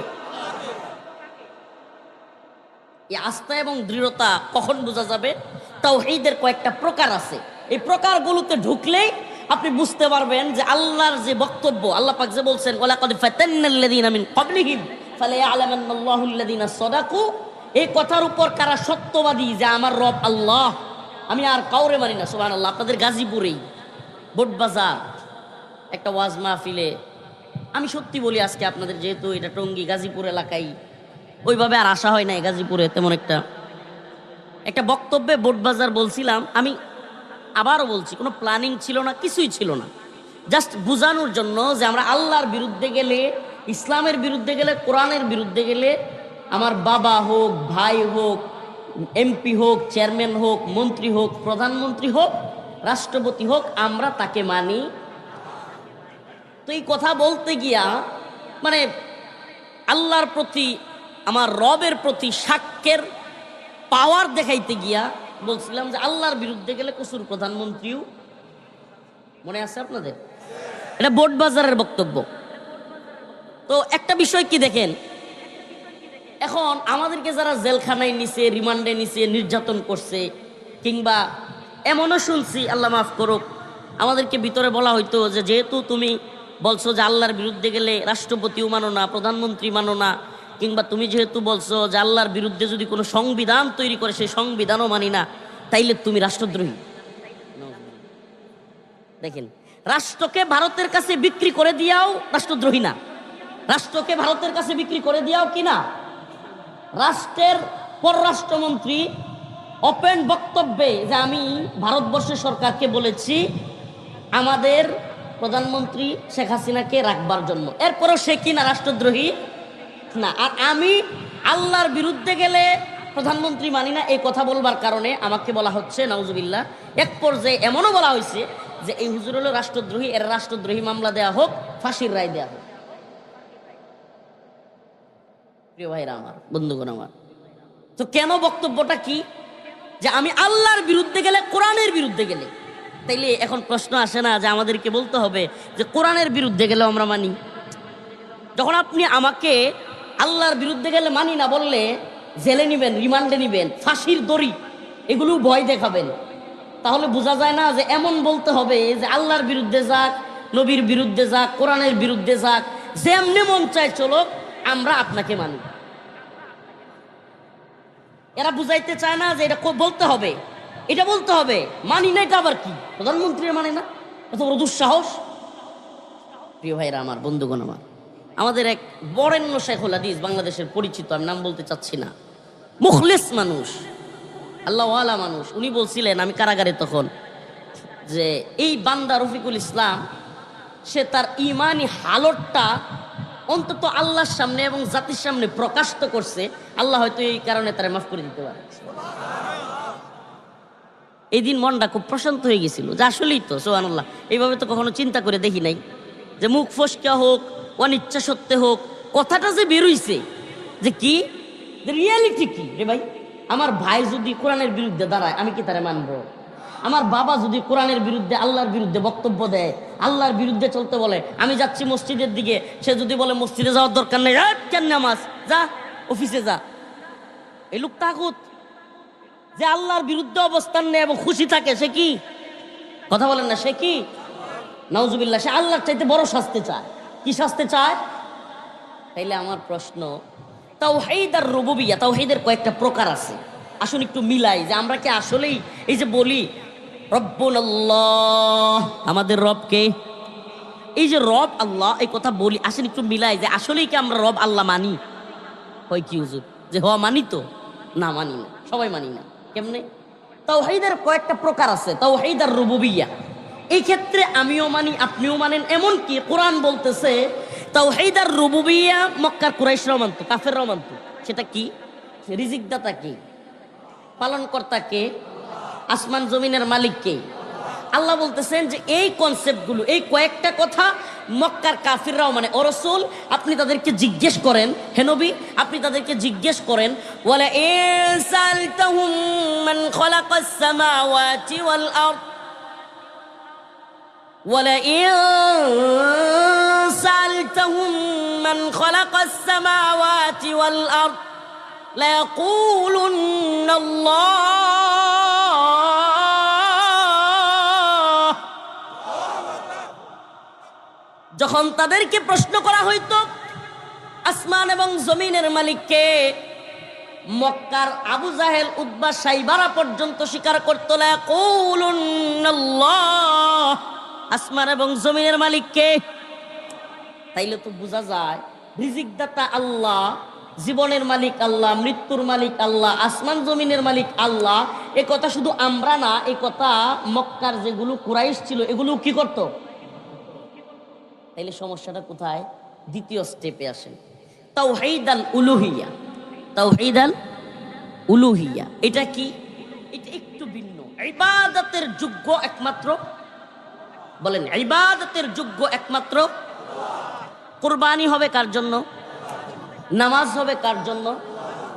এই আস্থা এবং দৃঢ়তা কখন বোঝা যাবে? তাওহীদের কয়েকটা প্রকার আছে, এই প্রকারগুলোতে ঢুকলেই আপনি বুঝতে পারবেন যে আল্লাহর যে বক্তব্য, আল্লাহ পাক যে বলছেন ওয়ালাকাদ ফাতান্নাল্লাযীনা মিন ক্বাবলিহিম ফালা ইয়ালামান্নাল্লাহুল্লাযীনা সাদাকু, এই কথার উপর কারা সত্যবাদী যে আমার রব আল্লাহ, আমি আর কাউরে মানি না। সুবহানাল্লাহ। আপনাদের গাজীপুরেই বোটবাজার একটা ওয়াজ মাহফিলে আমি সত্যি বলি, আজকে আপনাদের যেহেতু এটা টঙ্গী গাজীপুর এলাকায়, ওইভাবে আর আসা হয় নাই গাজীপুরে তেমন একটা বক্তব্যে বোটবাজার বলছিলাম। আমি আবারও বলছি, কোনো প্ল্যানিং ছিল না, কিছুই ছিল না, জাস্ট বোঝানোর জন্য যে আমরা আল্লাহর বিরুদ্ধে গেলে, ইসলামের বিরুদ্ধে গেলে, কোরআনের বিরুদ্ধে গেলে, আমার বাবা হোক, ভাই হোক, এমপি হোক, চেয়ারম্যান হোক, মন্ত্রী হোক, প্রধানমন্ত্রী হোক, রাষ্ট্রপতি হোক, আমরা তাকে মানি। তো এই কথা বলতে গিয়া মানে আল্লাহর প্রতি, আমার রবের প্রতি সাক্ষ্যের পাওয়ার দেখাইতে গিয়া বলছিলাম যে আল্লাহর বিরুদ্ধে গেলে কসুর প্রধানমন্ত্রীও, মনে আছে আপনাদের? এটা বোটবাজারের বক্তব্য। তো একটা বিষয় কি দেখেন, এখন আমাদেরকে যারা জেলখানায় নিছে, রিমান্ডে নিছে, নির্যাতন করছে, কিংবা এমনও শুনছি, আল্লাহ মাফ করুক, আমাদেরকে ভিতরে বলা হইতো যে যেহেতু তুমি বলছো যে আল্লাহর বিরুদ্ধে গেলে রাষ্ট্রপতিও মানো না, প্রধানমন্ত্রী মানো না, কিংবা তুমি যেহেতু বলছো যে আল্লাহর বিরুদ্ধে যদি কোনো সংবিধান তৈরি করে সেই সংবিধানও মানি না, তাইলে তুমি রাষ্ট্রদ্রোহী। দেখেন, রাষ্ট্রকে ভারতের কাছে বিক্রি করে দিয়াও রাষ্ট্রদ্রোহী না, রাষ্ট্রকে ভারতের কাছে বিক্রি করে দিয়াও কি না। রাষ্ট্রের পররাষ্ট্রমন্ত্রী ওপেন বক্তব্যে যে আমি ভারতবর্ষের সরকারকে বলেছি আমাদের প্রধানমন্ত্রী শেখ হাসিনাকে রাখবার জন্য, এরপরও সে কিনা রাষ্ট্রদ্রোহী না। আর আমি আল্লাহর বিরুদ্ধে গেলে প্রধানমন্ত্রী মানি না, এই কথা বলবার কারণে আমাকে বলা হচ্ছে নাউজুবিল্লাহ, এক পর্যায়ে এমনও বলা হয়েছে যে এই হুজুর হলো রাষ্ট্রদ্রোহী, এর রাষ্ট্রদ্রোহী মামলা দেয়া হোক, ফাঁসির রায় দেয়া হোক। প্রিয় ভাইরা আমার, বন্ধুগণ আমার, তো কেন বক্তব্যটা কি যে আমি আল্লাহর বিরুদ্ধে গেলে, কোরআনের বিরুদ্ধে গেলে, তাইলে এখন প্রশ্ন আসে না যে আমাদেরকে বলতে হবে যে কোরআনের বিরুদ্ধে গেলেও আমরা মানি? যখন আপনি আমাকে আল্লাহর বিরুদ্ধে গেলে মানি না বললে জেলে নিবেন, রিমান্ডে নিবেন, ফাঁসির দড়ি এগুলো ভয় দেখাবেন, তাহলে বোঝা যায় না যে এমন বলতে হবে যে আল্লাহর বিরুদ্ধে যাক, নবীর বিরুদ্ধে যাক, কোরআনের বিরুদ্ধে যাক, যেমনি মন চায় চলো, আমরা আপনাকে মানি। এরা বুঝাইতে চায় না যে এটা বলতে হবে, এটা বলতে হবে, মানি না, এটা আবার কি প্রধানমন্ত্রীর মানে না, এত বড় দুঃসাহস। প্রিয় ভাইরা আমার, বন্ধুগণ আমার, আমাদের এক বরেণ্য শেখুল হাদিস, বাংলাদেশের পরিচিত, আমি নাম বলতে চাচ্ছি না, মুখলিস মানুষ, আল্লাহওয়ালা মানুষ, উনি বলছিলেন, আমি কারাগারে তখন, যে এই বান্দা রফিকুল ইসলাম সে তার ইমানি হালতটা অন্তত আল্লাহর সামনে এবং জাতির সামনে প্রকাশ তো করছে, আল্লাহ হয়তো এই কারণে তারা মাফ করে দিতে পারে। এই দিন মনটা খুব প্রশান্ত হয়ে গেছিল যে আসলেই তো সুবহানাল্লাহ, এইভাবে তো কখনো চিন্তা করে দেখি নাই যে মুখ ফসকা হোক, অনিচ্ছা সত্ত্বে হোক, কথাটা যে বেরোইছে যে কি রিয়ালিটি কি রে ভাই। আমার ভাই যদি কোরআনের বিরুদ্ধে দাঁড়ায়, আমি কি তারে মানবো? আমার বাবা যদি কোরআনের বিরুদ্ধে, আল্লাহর বিরুদ্ধে বক্তব্য দেয়, আল্লাহর বিরুদ্ধে চলতে বলে, আমি যাচ্ছি মসজিদের দিকে, সে যদি বলে মসজিদে যাওয়ার দরকার নেই, কেন নামাজ, যা অফিসে যা, এই লোক তাগুত। যে আল্লাহর বিরুদ্ধে অবস্থান নেয় এবং খুশি থাকে, সে কি কথা বলেন না, সে কি নাউজুবিল্লাহ, সে আল্লাহর চাইতে বড় শাস্তি চায়। কি শাস্তি চায়? তাইলে আমার প্রশ্ন, তাওহীদ আর রুবুবিয়্যাহ, তাওহীদের কয়েকটা প্রকার আছে, আসুন একটু মিলাই যে আমরা কি আসলেই এই যে বলি রব্বুনাল্লাহ, আমাদের রবকে, এই যে রব আল্লাহ, এই কথা বলি, আসেন একটু মিলাই যে আসলেই কি আমরা রব আল্লাহ মানি? হয় কি হুজুর যে হওয়া মানি তো না, মানি না, সবাই মানি না। কেমনে? তাওহীদের কয়েকটা প্রকার আছে, তাওহীদ আর রুবুবিয়্যাহ। এই ক্ষেত্রে আমিও মানি, আপনিও মানেন, এমন কি কোরআন বলতেছে তাওহীদ আর রুবুবিয়্যাহ মক্কার কুরাইশরাও মানতো, কাফেররাও মানতো। সেটা কি? রিজিক দাতা কে? পালন কর্তা কে? আসমান জমিনের মালিক কে? আল্লাহ বলতেছেন যে এই কনসেপ্টগুলো, এই কয়েকটা কথা মক্কার কাফিররাও মানে। ও রাসূল, আপনি তাদেরকে জিজ্ঞেস করেন, হে নবী আপনি তাদেরকে জিজ্ঞেস করেন, ওয়ালা ইনসালতাহুম মান খালাকাস সামাওয়াতি ওয়াল আরদ, ওয়ালা ইনসালতাহুম মান খালাকাস সামাওয়াতি ওয়াল আরদ লায়াকুলুন্না আল্লাহ। যখন তাদেরকে প্রশ্ন করা হইতো আসমান এবং জমিনের মালিককে, মক্কার আবু জাহেল, উতবা, সাইবারা পর্যন্ত স্বীকার করত, লায়াকুলুন্না আল্লাহ, আসমান এবং জমিনের মালিককে। তাইলে তো বোঝা যায় রিজিক দাতা আল্লাহ, জীবনের মালিক আল্লাহ, মৃত্যুর মালিক আল্লাহ, আসমান জমিনের মালিক আল্লাহ। এ কথা শুধু আমরা না, এই কথা মক্কার যেগুলো কুরাইশ ছিল এগুলো কি করত? তাইলে সমস্যাটা কোথায়? দ্বিতীয় স্টেপে আসেন, তাওহীদ আল উলুহিয়া। তাওহীদ আল উলুহিয়া এটা কি? এটা একটু ভিন্ন। ইবাদতের যোগ্য একমাত্র, বলেন ইবাদতের যোগ্য একমাত্র। কুরবানি হবে কার জন্য? নামাজ হবে কার জন্য?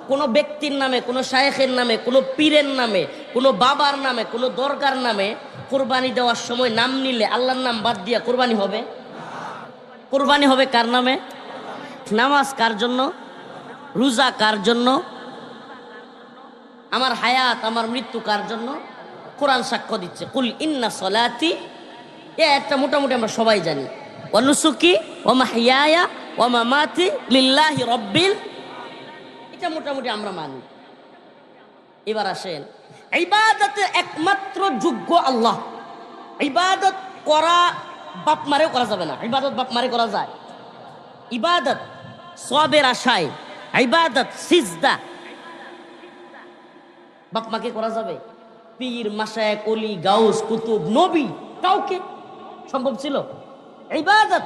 কোনো ব্যক্তির নামে, কোনো শায়েখের নামে, কোনো পীরের নামে, কোনো বাবার নামে, কোনো দরগার নামে কুরবানি দেওয়ার সময় নাম নিলে আল্লাহর নাম বাদ দিয়া কুরবানি হবে? কুরবানি হবে কার নামে? নামাজ কার জন্য? রোজা কার জন্য? আমার হায়াত, আমার মৃত্যু কার জন্য? কোরআন সাক্ষ্য দিচ্ছে, কুল ইন্না সলাতি। একটা মোটামুটি আমরা সবাই জানি, ওয়া নুসুকি ওয়া মাহইয়ায়া ওয়া মামাতি লিল্লাহি রাব্বিল, এটা মোটামুটি আমরা মানি। এবার আসেন, ইবাদতের একমাত্র যোগ্য আল্লাহ। ইবাদত করা বাপ মারেও করা যাবে না। ইবাদত বাপ মারে করা যায়। ইবাদত সওয়াবের আশায়, ইবাদত সিজদা বাপ মাকে করা যাবে? পীর, মাশায়েখ, ওলি, গাউস, কুতুব, নবী কাউকে সম্ভব ছিল? ইবাদত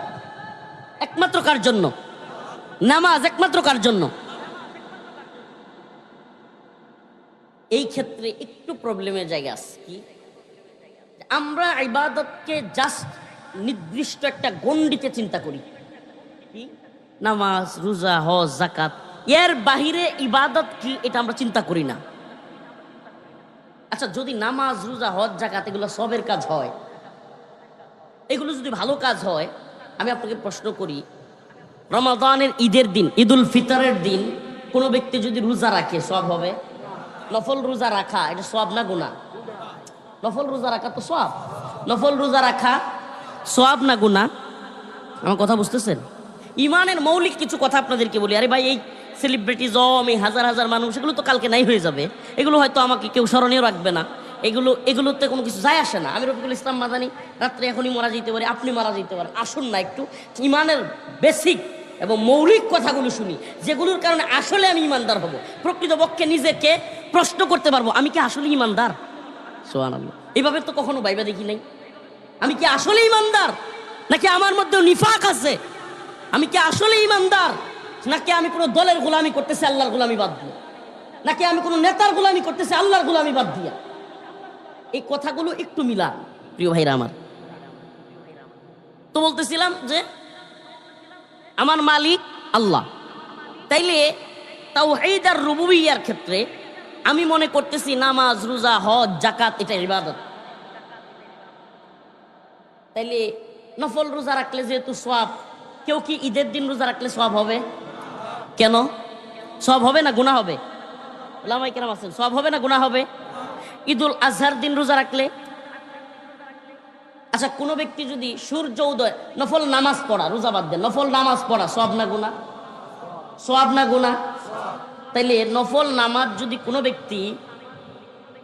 একমাত্র কার জন্য? নামাজ একমাত্র কার জন্য? এই ক্ষেত্রে একটু প্রবলেমের জায়গা আছে কি, আমরা ইবাদতকে জাস্ট নির্দিষ্ট একটা গণ্ডিতে চিন্তা করি, কি নামাজ, রোজা, হজ, যাকাত, এর বাহিরে ইবাদত কি এটা আমরা চিন্তা করি না। আচ্ছা, যদি নামাজ, রোজা, হজ, যাকাত এগুলো সবের কাজ হয়, এগুলো যদি ভালো কাজ হয়, আমি আপনাকে প্রশ্ন করি, রমাদানের ঈদের দিন, ঈদুল ফিতরের দিন কোনো ব্যক্তি যদি রোজা রাখে সওয়াব হবে? নফল রোজা রাখা এটা সওয়াব না গুনাহ? নফল রোজা রাখা তো সওয়াব। নফল রোজা রাখা সওয়াব না গুনাহ? আমার কথা বুঝতেছেন? ইমানের মৌলিক কিছু কথা আপনাদেরকে বলি। আরে ভাই, এই সেলিব্রিটিজম, এই হাজার হাজার মানুষ, এগুলো তো কালকে নাই হয়ে যাবে। এগুলো হয়তো আমাকে কেউ স্মরণীয় রাখবে না। এগুলোতে কোনো কিছু যায় আসে না। আমি রফিকুল ইসলাম মাদানী, রাত্রে এখনই মারা যেতে পারি, আপনি মারা যেতে পারেন। আসুন না একটু ইমানের বেসিক এবং মৌলিক কথাগুলো শুনি, যেগুলোর কারণে আসলে আমি ইমানদার হব। প্রকৃতপক্ষে নিজেকে প্রশ্ন করতে পারবো, আমি কি আসলে ইমানদার? সুবহানাল্লাহ। এইভাবে তো কখনো ভাইবা দেখি নাই। আমি কি আসলে ইমানদার, নাকি আমার মধ্যে নিফাক আছে? আমি কি আসলে ইমানদার, নাকি আমি কোনো দলের গোলামি করতেছি আল্লাহর গোলামি বাদ দিয়ে, নাকি আমি কোনো নেতার গোলামি করতেছি আল্লাহর গোলামি বাদ দিয়া? এই কথাগুলো একটু মিলান প্রিয় ভাইরা আমার। তো বলতেছিলাম যে আমার মালিক আল্লাহ, তাইলে তাওহীদ আর রুবুবিয়্যার ক্ষেত্রে আমি মনে করতেছি নামাজ, রোজা, হজ, যাকাত এটা ইবাদত। তাইলে নফল রোজা রাখলে যেহেতু সওয়াব, কেউ কি ঈদের দিন রোজা রাখলে সওয়াব হবে? কেন সওয়াব হবে না গুনাহ হবে? ওলামায়ে কেরাম আছেন, সওয়াব হবে না গুনাহ হবে? ঈদুল আজহার দিন রোজা রাখলে, আচ্ছা কোনো ব্যক্তি যদি সূর্য উদয়, নফল নামাজ পড়া, রোজা বাদ দেন, নফল নামাজ পড়া সওয়াব না গুনাহ? সওয়াব না গুনাহ? তাইলে নফল নামাজ যদি কোনো ব্যক্তি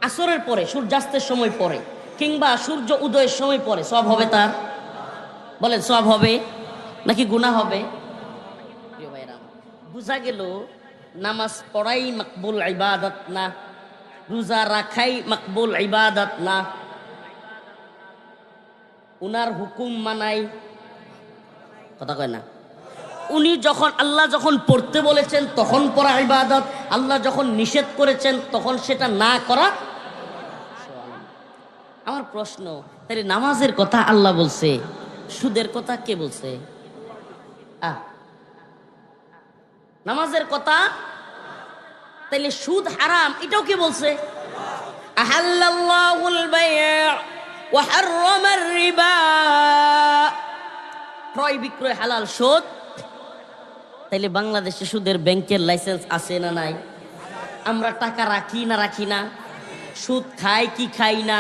আসরের পরে, সূর্যাস্তের সময় পড়ে, কিংবা সূর্য উদয়ের সময় পড়ে, সওয়াব হবে তার? বলেন সওয়াব হবে নাকি গুনাহ হবে? বুঝা গেল নামাজ পড়াই মাকবুল ইবাদত না, রোজা রাখাই মাকবুল ইবাদত না। উনার হুকুম মানাই, কথা কয় না। উনি যখন, আল্লাহ যখন পড়তে বলেছেন তখন পড়া ইবাদত, আল্লাহ যখন নিষেধ করেছেন তখন সেটা না করা। আমার প্রশ্ন, তাহলে নামাজের কথা আল্লাহ বলছে, সুদের কথা কে বলছে? নামাজের কথা, তাইলে সুদ হারাম এটাও কে বলছে? আহাল্লাল্লাহুল বায়' ওয়া হাররামার রিবা, ক্রয় বিক্রয় হালাল, সুদ। তাইলে বাংলাদেশে সুদের ব্যাংকের লাইসেন্স আছে না নাই? আমরা টাকা রাখি না রাখি না? সুদ খাই কি খাই না?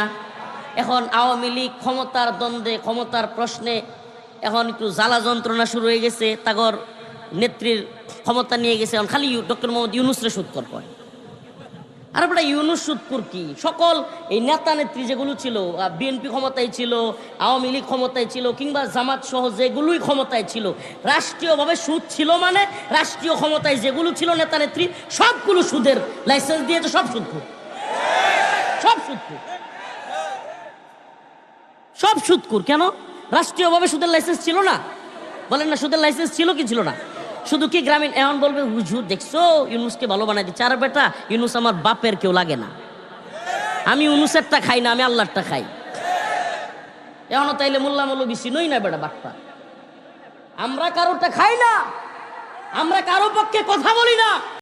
এখন আওয়ামী লীগ ক্ষমতার দ্বন্দ্বে, ক্ষমতার প্রশ্নে এখন একটু জ্বালা যন্ত্রণা শুরু হয়ে গেছে। তাগর নেত্রীর ক্ষমতা নিয়ে গেছে, এখন খালি ডক্টর মোহাম্মদ ইউনূসরে সুদ কর। আর বেটা ইউনুস সুদপুর কি সকল এই নেতা নেত্রী যেগুলো ছিল, বিএনপি ক্ষমতায় ছিল, আওয়ামী লীগ ক্ষমতায় ছিল, কিংবা জামাত সহ যেগুলোই ক্ষমতায় ছিল, রাষ্ট্রীয়ভাবে সুদ ছিল মানে রাষ্ট্রীয় ক্ষমতায় যেগুলো ছিল নেতা নেত্রী সবগুলো সুদের লাইসেন্স দিয়েছে, সব সুদপুর, সব সুদপুর, সব সুদপুর। কেন? রাষ্ট্রীয়ভাবে সুদের লাইসেন্স ছিল না? বলেন না, সুদের লাইসেন্স ছিল কি ছিল না? শুধু কি গ্রামীণ এখন বলবে হুজুর দেখছো ইউনুসকে ভালো বানাই দিচ্ছে? আর বেটা ইউনুস আমার বাপের কেউ লাগে না, আমি ইউনুসেরটা খাই না, আমি আল্লাহরটা খাই। এখনো তাইলে মোল্লা মৌলবী চিনোই না বেটা বাট্টা। আমরা কারোরটা খাই না, আমরা কারো পক্ষে কথা বলি না।